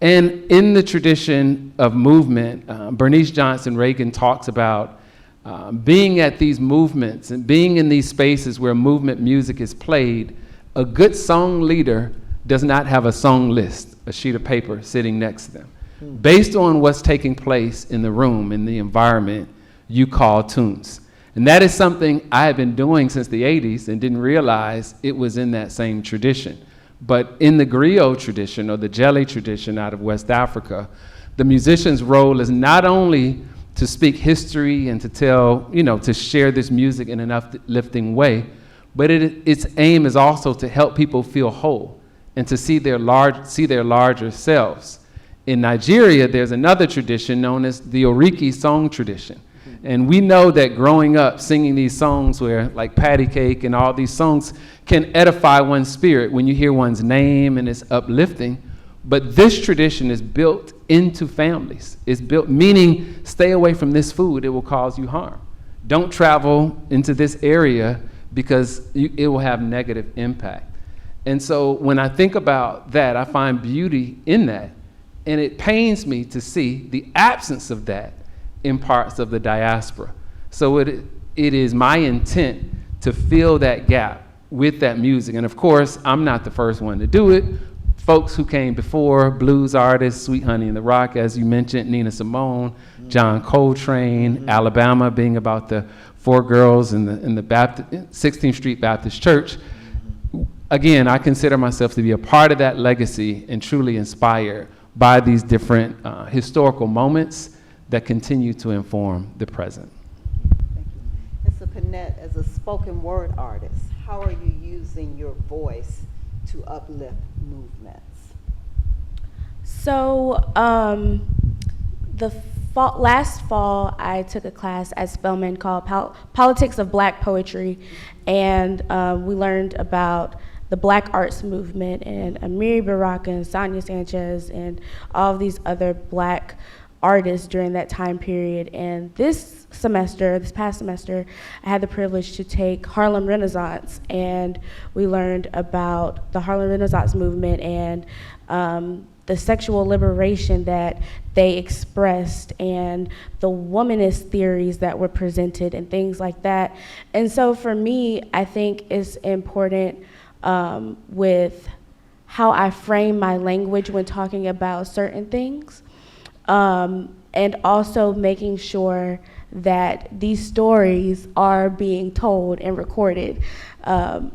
Speaker 6: And in the tradition of movement, Bernice Johnson Reagan talks about being at these movements and being in these spaces where movement music is played. A good song leader does not have a song list, a sheet of paper sitting next to them. Based on what's taking place in the room, in the environment, you call tunes. And that is something I have been doing since the 80s and didn't realize it was in that same tradition. But in the griot tradition, or the jelly tradition out of West Africa, the musician's role is not only to speak history and to tell, to share this music in an uplifting way, but its aim is also to help people feel whole and to see their larger selves. In Nigeria, there's another tradition known as the Oriki song tradition. And we know that growing up singing these songs where, like Patty Cake and all these songs, can edify one's spirit when you hear one's name and it's uplifting. But this tradition is built into families. It's built, meaning stay away from this food, it will cause you harm. Don't travel into this area because it will have negative impact. And so when I think about that, I find beauty in that. And it pains me to see the absence of that in parts of the diaspora. So it is my intent to fill that gap with that music. And of course, I'm not the first one to do it. Folks who came before, blues artists, Sweet Honey in the Rock, as you mentioned, Nina Simone, John Coltrane, Alabama being about the 4 girls in the Baptist, 16th Street Baptist Church. Again, I consider myself to be a part of that legacy and truly inspired by these different historical moments that continue to inform the present.
Speaker 2: Thank you. And so, Connette, as a spoken word artist, how are you using your voice to uplift movements?
Speaker 3: So last fall, I took a class at Spelman called Politics of Black Poetry, and we learned about the Black arts movement and Amiri Baraka and Sonia Sanchez and all of these other Black artists during that time period. And this past semester, I had the privilege to take Harlem Renaissance, and we learned about the Harlem Renaissance movement and the sexual liberation that they expressed and the womanist theories that were presented and things like that. And so for me, I think it's important with how I frame my language when talking about certain things, and also making sure that these stories are being told and recorded. An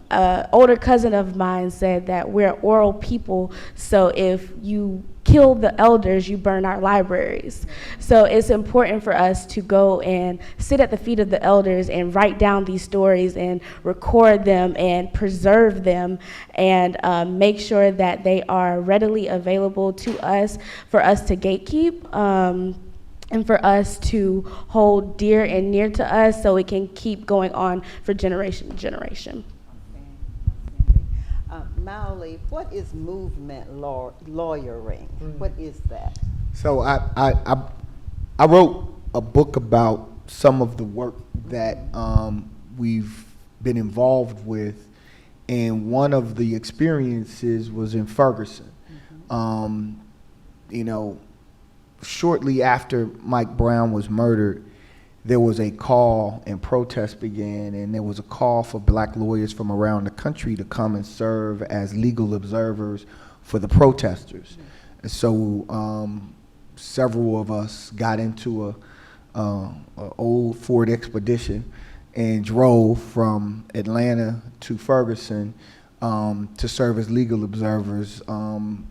Speaker 3: older cousin of mine said that we're oral people, so if you kill the elders, you burn our libraries. So it's important for us to go and sit at the feet of the elders and write down these stories and record them and preserve them and make sure that they are readily available to us for us to gatekeep. And for us to hold dear and near to us so it can keep going on for generation to generation.
Speaker 2: Maoli, what is movement lawyering? What is that?
Speaker 7: So I wrote a book about some of the work that we've been involved with, and one of the experiences was in Ferguson. You know, shortly after Mike Brown was murdered, there was a call and protest began, and there was a call for Black lawyers from around the country to come and serve as legal observers for the protesters. And so several of us got into a old Ford Expedition and drove from Atlanta to Ferguson to serve as legal observers on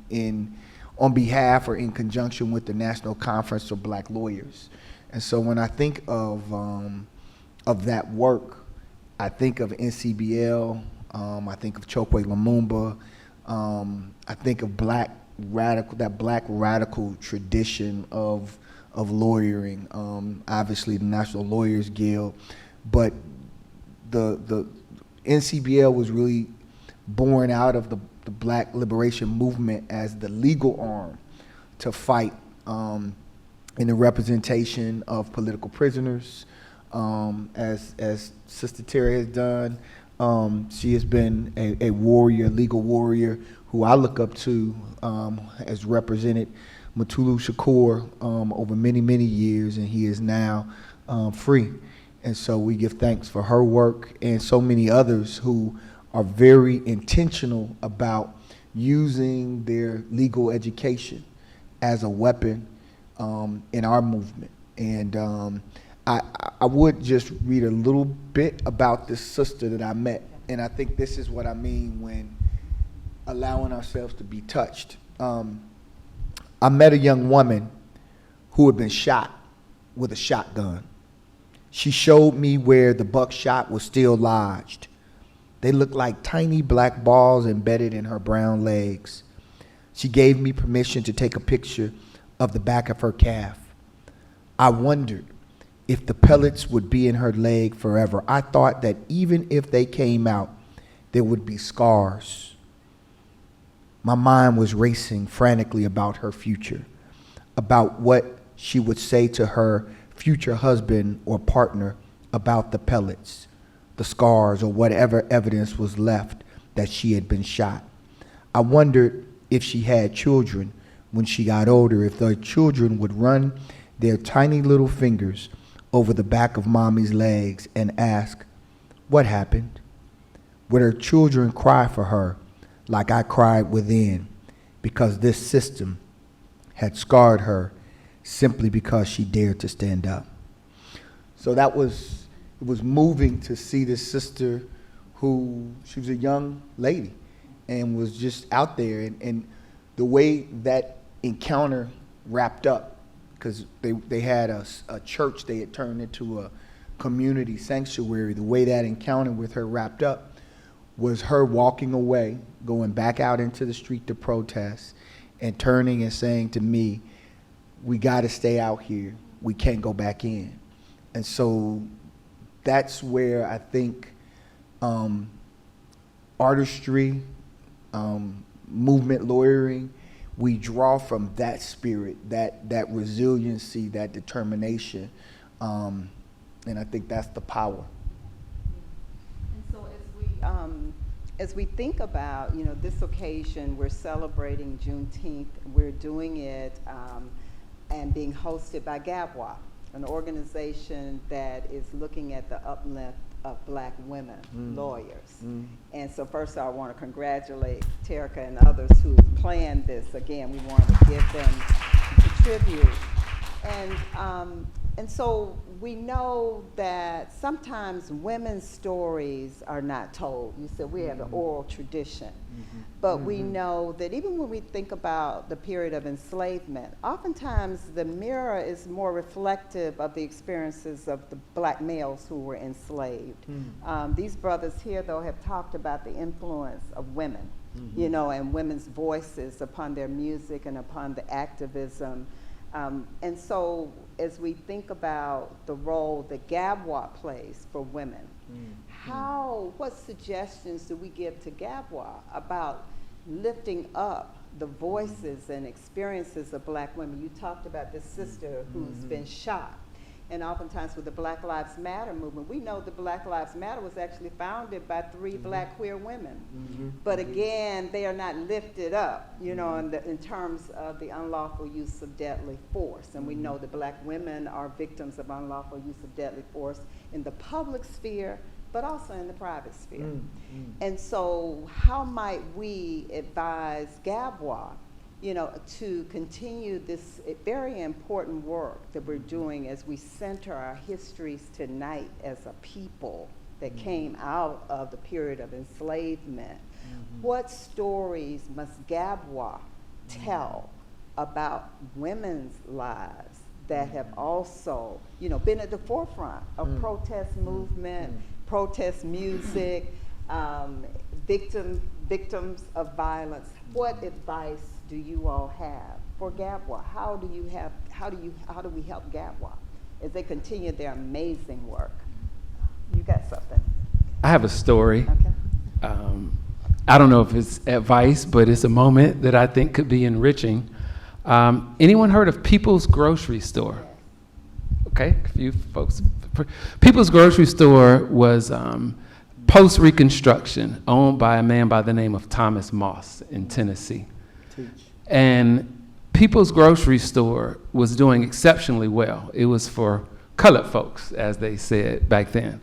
Speaker 7: behalf or in conjunction with the National Conference of Black Lawyers. And so when I think of that work, I think of NCBL, I think of Chokwe Lumumba, I think of black radical tradition of lawyering, obviously the National Lawyers Guild, but the NCBL was really born out of the Black liberation movement as the legal arm to fight in the representation of political prisoners, as Sister Terry has done. She has been a warrior, legal warrior, who I look up to, has represented Mutulu Shakur over many, many years, and he is now free. And so we give thanks for her work and so many others who are very intentional about using their legal education as a weapon in our movement. And I would just read a little bit about this sister that I met, and I think this is what I mean when allowing ourselves to be touched. I met a young woman who had been shot with a shotgun. She showed me where the buckshot was still lodged. They looked like tiny black balls embedded in her brown legs. She gave me permission to take a picture of the back of her calf. I wondered if the pellets would be in her leg forever. I thought that even if they came out, there would be scars. My mind was racing frantically about her future, about what she would say to her future husband or partner about the pellets, the scars, or whatever evidence was left that she had been shot. I wondered if she had children when she got older, if their children would run their tiny little fingers over the back of mommy's legs and ask, "What happened? would her children cry for her like I cried within, because this system had scarred her simply because she dared to stand up. So it was moving to see this sister she was a young lady and was just out there, and the way that encounter wrapped up, because they had a church they had turned into a community sanctuary. The way that encounter with her wrapped up was her walking away, going back out into the street to protest, and turning and saying to me, we got to stay out here. We can't go back in. And so that's where I think artistry, movement lawyering, we draw from that spirit, that resiliency, that determination. And I think that's the power.
Speaker 2: And so as we think about, this occasion, we're celebrating Juneteenth. We're doing it and being hosted by GABWA, an organization that is looking at the uplift of Black women lawyers. And so first I want to congratulate Terica and others who planned this. Again, we want to give them a tribute. And so we know that sometimes women's stories are not told. You said we have the oral tradition. But we know that even when we think about the period of enslavement, oftentimes the mirror is more reflective of the experiences of the Black males who were enslaved. These brothers here, though, have talked about the influence of women, and women's voices upon their music and upon the activism. And so as we think about the role that GABWA plays for women, what suggestions do we give to GABWA about lifting up the voices and experiences of Black women? You talked about this sister who's been shot. And oftentimes with the Black Lives Matter movement, we know the Black Lives Matter was actually founded by 3 Black queer women. But again, they are not lifted up, in terms of the unlawful use of deadly force. And we know that Black women are victims of unlawful use of deadly force in the public sphere, but also in the private sphere. And so how might we advise GABWA to continue this very important work that we're doing as we center our histories tonight as a people that came out of the period of enslavement? What stories must GABWA tell about women's lives that have also, been at the forefront of protest movement, protest music, victims of violence? What advice do you all have for GABWA? How do we help GABWA as they continue their amazing work? You got something?
Speaker 6: I have a story.
Speaker 2: Okay.
Speaker 6: I don't know if it's advice, but it's a moment that I think could be enriching. Anyone heard of People's Grocery Store? Okay, a few folks. People's Grocery Store was post-Reconstruction, owned by a man by the name of Thomas Moss in Tennessee. And People's Grocery Store was doing exceptionally well. It was for colored folks, as they said back then.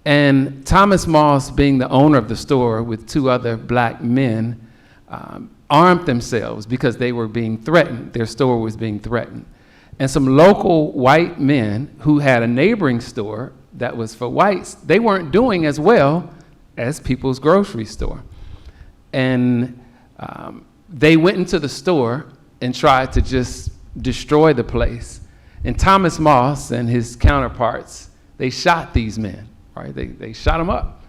Speaker 6: And Thomas Moss, being the owner of the store with 2 other Black men, armed themselves because they were being threatened. Their store was being threatened. And some local white men who had a neighboring store that was for whites, they weren't doing as well as People's Grocery Store. And they went into the store and tried to just destroy the place. And Thomas Moss and his counterparts, they shot these men, right? They shot them up.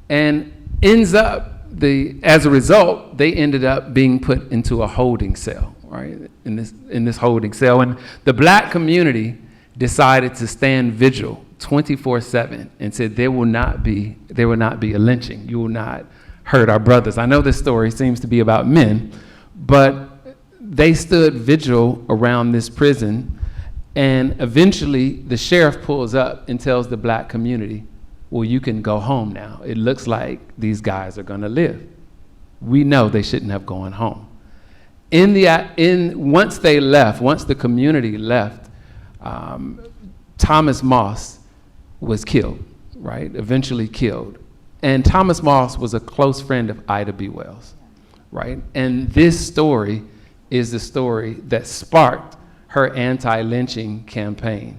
Speaker 6: And as a result, they ended up being put into a holding cell, right? In this holding cell. And the Black community decided to stand vigil 24/7 and said there will not be a lynching. You will not hurt our brothers. I know this story seems to be about men, but they stood vigil around this prison, and eventually the sheriff pulls up and tells the Black community, well, you can go home now. It looks like these guys are gonna live. We know they shouldn't have gone home. Once they left, once the community left, Thomas Moss was killed, right? Eventually killed. And Thomas Moss was a close friend of Ida B. Wells, right? And this story is the story that sparked her anti-lynching campaign.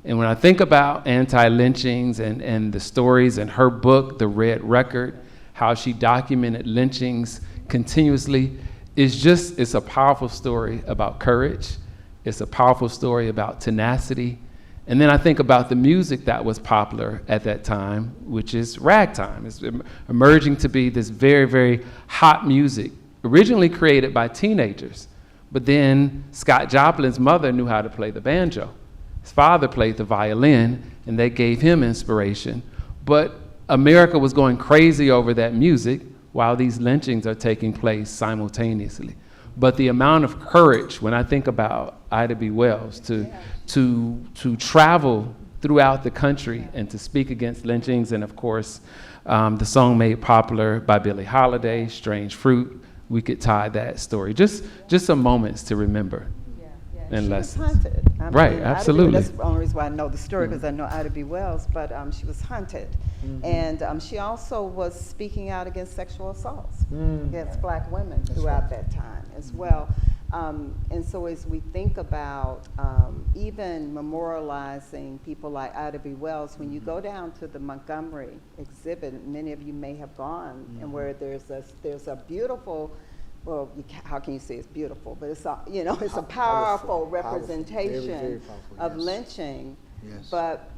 Speaker 6: And when I think about anti-lynchings and the stories in her book, The Red Record, how she documented lynchings continuously, it's a powerful story about courage. It's a powerful story about tenacity. And then I think about the music that was popular at that time, which is ragtime. It's emerging to be this very, very hot music, originally created by teenagers. But then Scott Joplin's mother knew how to play the banjo. His father played the violin, and they gave him inspiration. But America was going crazy over that music while these lynchings are taking place simultaneously. But the amount of courage, when I think about Ida B. Wells, to travel throughout the country and to speak against lynchings, and of course, the song made popular by Billie Holiday, Strange Fruit, we could tie that story. Just some moments to remember. And
Speaker 2: she
Speaker 6: lessons.
Speaker 2: was hunted.
Speaker 6: Right, absolutely.
Speaker 2: That's the only reason why I know the story, because I know Ida B. Wells, but she was hunted. And she also was speaking out against sexual assaults against black women throughout that time as well. And so as we think about even memorializing people like Ida B. Wells, when you go down to the Montgomery exhibit, many of you may have gone, and where there's a beautiful, well, how can you say it's beautiful? But it's a, it's a powerful representation
Speaker 7: Very, very powerful,
Speaker 2: of
Speaker 7: yes.
Speaker 2: lynching.
Speaker 7: Yes.
Speaker 2: But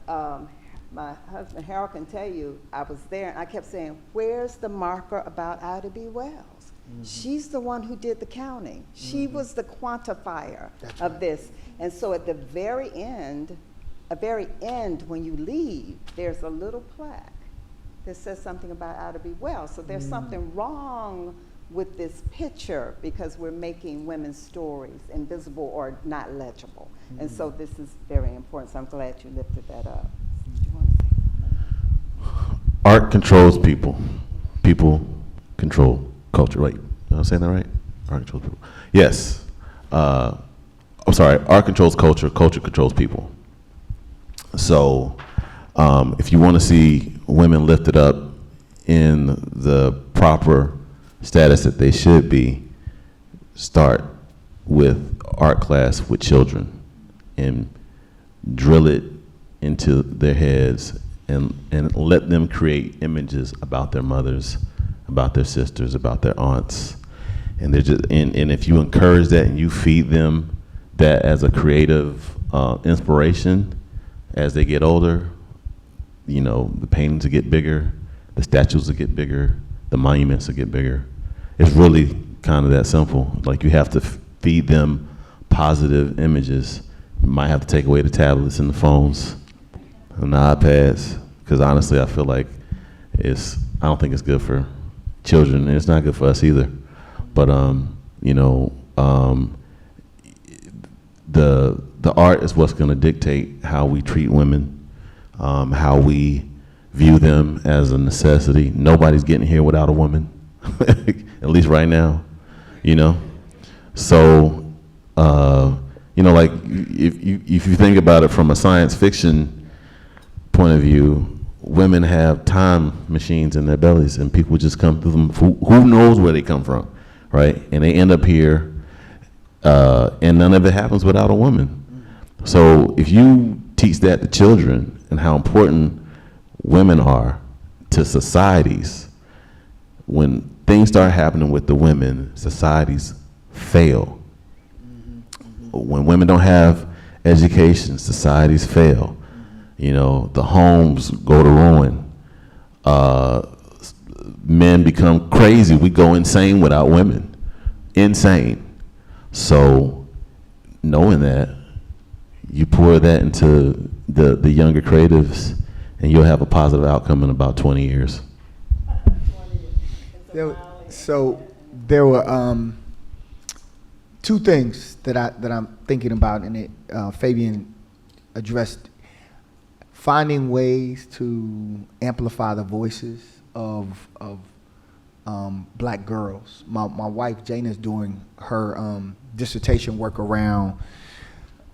Speaker 2: my husband Harold can tell you, I was there and I kept saying, "Where's the marker about Ida B. Wells? She's the one who did the counting. She was the quantifier of this." And so at the very end, when you leave, there's a little plaque that says something about Ida B. Wells. So there's something wrong with this picture, because we're making women's stories invisible or not legible. And so this is very important. So I'm glad you lifted that up. Did you want to say something?
Speaker 4: Art controls people. People control culture. Right? Am I saying that right? Art controls people. Yes. I'm sorry. Art controls culture. Culture controls people. So if you want to see women lifted up in the proper status that they should be, start with art class with children and drill it into their heads and let them create images about their mothers, about their sisters, about their aunts. And they're just, and if you encourage that and you feed them that as a creative inspiration as they get older, the paintings will get bigger, the statues will get bigger, the monuments will get bigger. It's really kind of that simple. Like, you have to feed them positive images. You might have to take away the tablets and the phones and the iPads, because honestly, I feel like I don't think it's good for children, and it's not good for us either. But the art is what's going to dictate how we treat women, how we view them as a necessity. Nobody's getting here without a woman. At least right now, So, like, if you think about it from a science fiction point of view, women have time machines in their bellies, and people just come through them. Who knows where they come from, right? And they end up here, and none of it happens without a woman. So if you teach that to children and how important women are to societies, when things start happening with the women, societies fail. When women don't have education, societies fail. The homes go to ruin. Men become crazy. We go insane without women. Insane. So knowing that, you pour that into the younger creatives, and you'll have a positive outcome in about 20 years.
Speaker 7: There were two things that I'm thinking about, and Fabian addressed: finding ways to amplify the voices of black girls. My wife Jane is doing her dissertation work around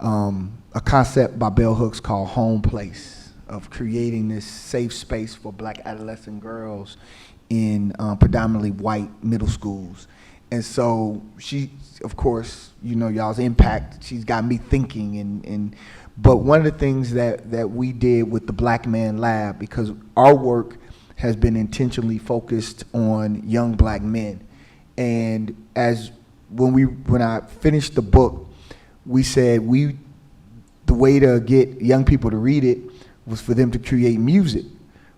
Speaker 7: a concept by Bell Hooks called home place, of creating this safe space for black adolescent girls in predominantly white middle schools. And so she, of course, you know, y'all's impact, she's got me thinking. But one of the things that we did with the Black Man Lab, because our work has been intentionally focused on young black men. And when I finished the book, we said the way to get young people to read it was for them to create music.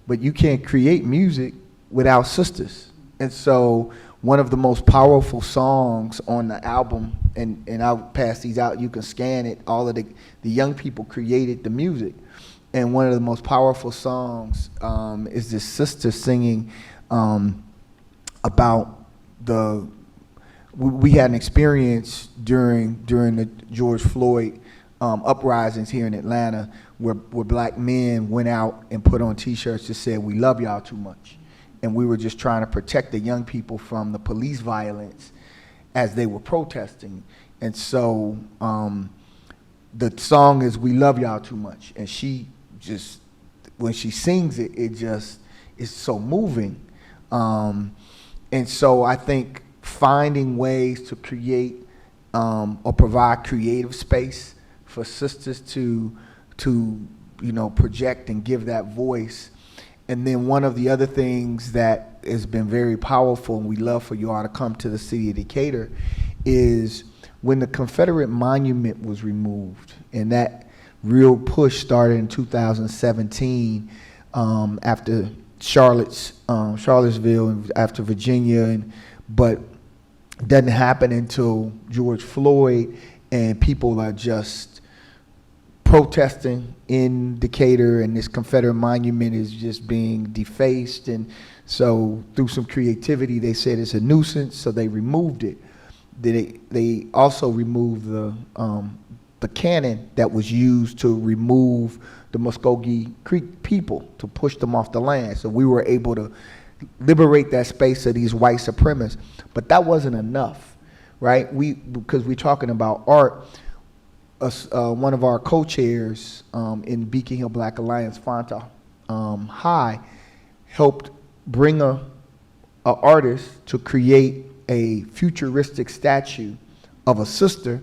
Speaker 7: But you can't create music without sisters. And so one of the most powerful songs on the album, and I'll pass these out, you can scan it, all of the young people created the music. And one of the most powerful songs is this sister singing about we had an experience during the George Floyd uprisings here in Atlanta where black men went out and put on T-shirts that said, "We love y'all too much." And we were just trying to protect the young people from the police violence as they were protesting. And so the song is "We Love Y'all Too Much." And she just, when she sings it, it just is so moving. And so I think finding ways to create or provide creative space for sisters to you know, project and give that voice. And then one of the other things that has been very powerful, and we love for you all to come to the city of Decatur, is when the Confederate monument was removed, and that real push started in 2017 after Charlottesville and after Virginia, but doesn't happen until George Floyd, and people are just protesting in Decatur, and this Confederate monument is just being defaced. And so through some creativity, they said it's a nuisance, so they removed it. They also removed the cannon that was used to remove the Muskogee Creek people, to push them off the land. So we were able to liberate that space of these white supremacists. But that wasn't enough, right? Because we're talking about art. One of our co-chairs in Beacon Hill Black Alliance, Fanta High, helped bring a artist to create a futuristic statue of a sister,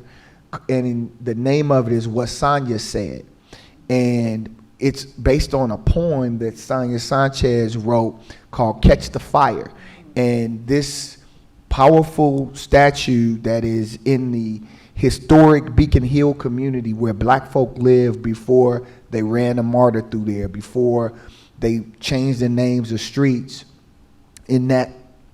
Speaker 7: and the name of it is What Sonia Said. And it's based on a poem that Sonia Sanchez wrote called Catch the Fire. And this powerful statue that is in the historic Beacon Hill community where black folk lived before they ran a martyr through there, before they changed the names of streets, in that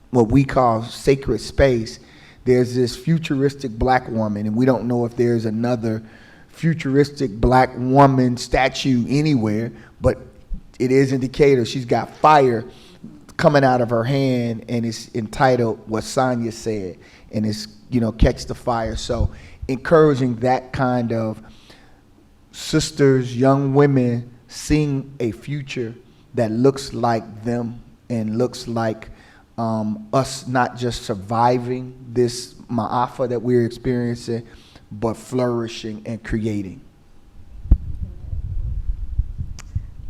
Speaker 7: what we call sacred space, there's this futuristic black woman, and we don't know if there's another futuristic black woman statue anywhere, but it is in Decatur. She's got fire coming out of her hand, and it's entitled What Sonia Said, and it's, you know, Catch the Fire. So encouraging that kind of sisters, young women, seeing a future that looks like them and looks like us not just surviving this ma'afa that we're experiencing, but flourishing and creating.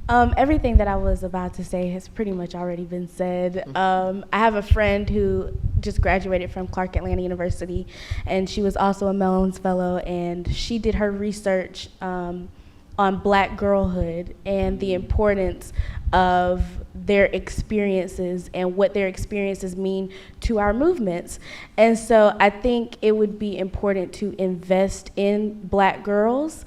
Speaker 3: Everything that I was about to say has pretty much already been said. I have a friend who just graduated from Clark Atlanta University, and she was also a Mellon's Fellow, and she did her research on black girlhood and the importance of their experiences and what their experiences mean to our movements. And so I think it would be important to invest in black girls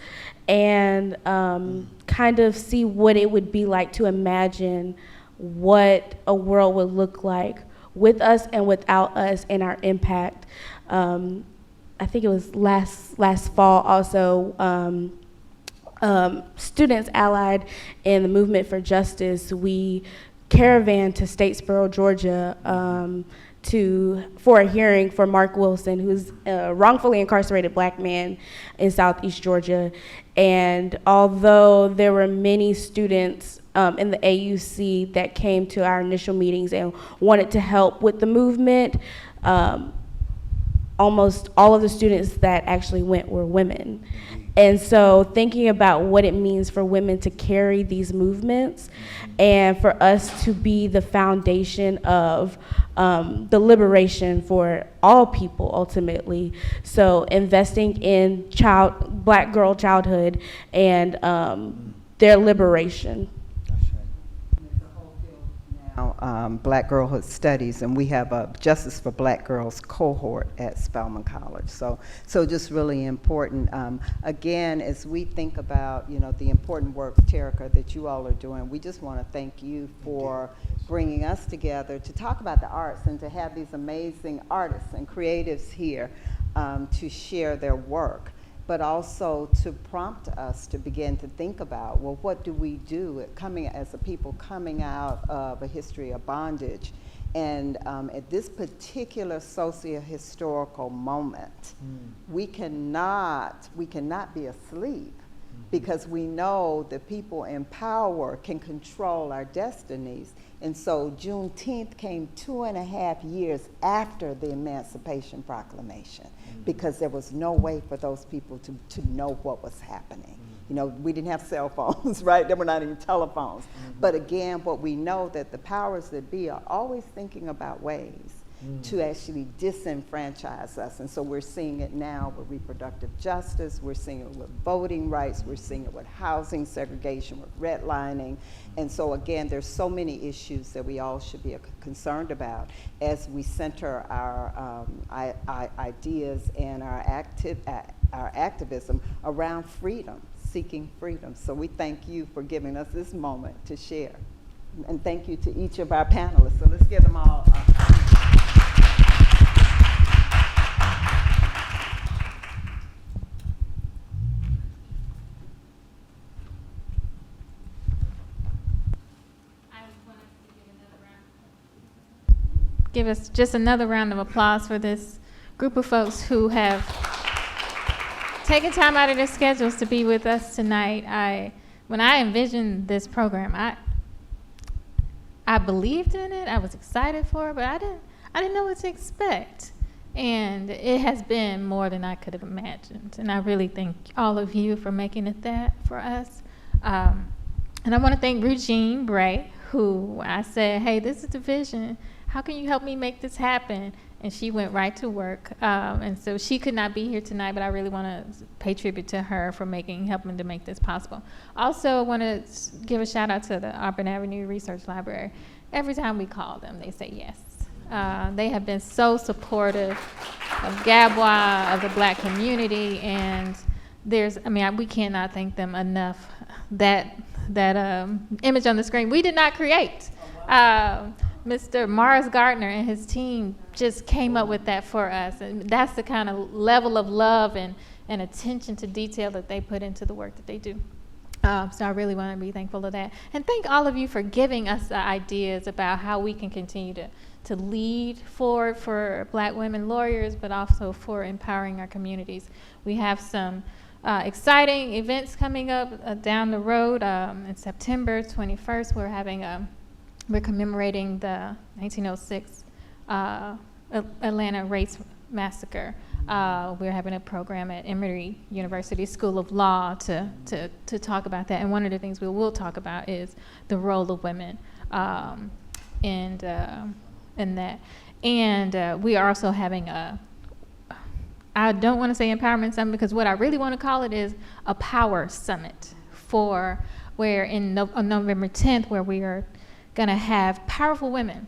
Speaker 3: and kind of see what it would be like to imagine what a world would look like with us and without us and our impact. I think it was last fall also, students allied in the movement for justice, we caravaned to Statesboro, Georgia, for a hearing for Mark Wilson, who's a wrongfully incarcerated black man in Southeast Georgia. And although there were many students in the AUC that came to our initial meetings and wanted to help with the movement, almost all of the students that actually went were women. And so thinking about what it means for women to carry these movements and for us to be the foundation of the liberation for all people ultimately. So investing in Black girl childhood and their liberation.
Speaker 2: Now, Black Girlhood Studies, and we have a Justice for Black Girls cohort at Spelman College. So just really important. Again, as we think about, the important work, Terica, that you all are doing, we just want to thank you for bringing us together to talk about the arts and to have these amazing artists and creatives here to share their work, but also to prompt us to begin to think about, well, what do we do as a people coming out of a history of bondage? And at this particular socio-historical moment, we cannot be asleep, because we know that people in power can control our destinies. And so Juneteenth came 2.5 years after the Emancipation Proclamation, because there was no way for those people to know what was happening. We didn't have cell phones, right? There were not even telephones. But again, what we know that the powers that be are always thinking about ways to actually disenfranchise us. And so we're seeing it now with reproductive justice, we're seeing it with voting rights, we're seeing it with housing segregation, with redlining. And so again, there's so many issues that we all should be concerned about as we center our ideas and our activism around freedom, seeking freedom. So we thank you for giving us this moment to share. And thank you to each of our panelists. So let's give them all
Speaker 1: give us just another round of applause for this group of folks who have taken time out of their schedules to be with us tonight. When I envisioned this program, I believed in it. I was excited for it, but I didn't know what to expect. And it has been more than I could have imagined. And I really thank all of you for making it that for us. And I want to thank Regine Bray, who I said, hey, this is the vision. How can you help me make this happen? And she went right to work. And so she could not be here tonight, but I really want to pay tribute to her for helping to make this possible. Also, I want to give a shout out to the Auburn Avenue Research Library. Every time we call them, they say yes. They have been so supportive of GABWA, of the Black community, and we cannot thank them enough. That image on the screen, we did not create. Mr. Mars Gardner and his team just came up with that for us. And that's the kind of level of love and attention to detail that they put into the work that they do. So I really want to be thankful of that. And thank all of you for giving us the ideas about how we can continue to lead forward for Black women lawyers, but also for empowering our communities. We have some exciting events coming up down the road. In September 21st, we're commemorating the 1906 Atlanta race massacre. We're having a program at Emory University School of Law to talk about that. And one of the things we will talk about is the role of women in that. And we are also having I don't want to say empowerment summit, because what I really want to call it is a power summit, where on November 10th, where we are going to have powerful women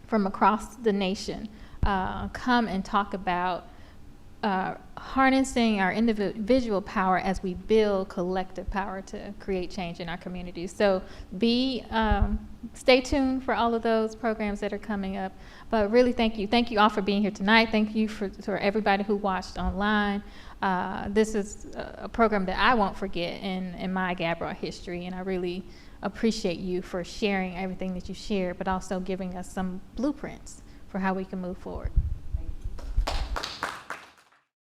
Speaker 1: from across the nation come and talk about harnessing our individual power as we build collective power to create change in our communities. So stay tuned for all of those programs that are coming up. But really, thank you. Thank you all for being here tonight. Thank you for everybody who watched online. This is a program that I won't forget in my GABWA history, and I really appreciate you for sharing everything that you shared, but also giving us some blueprints for how we can move forward.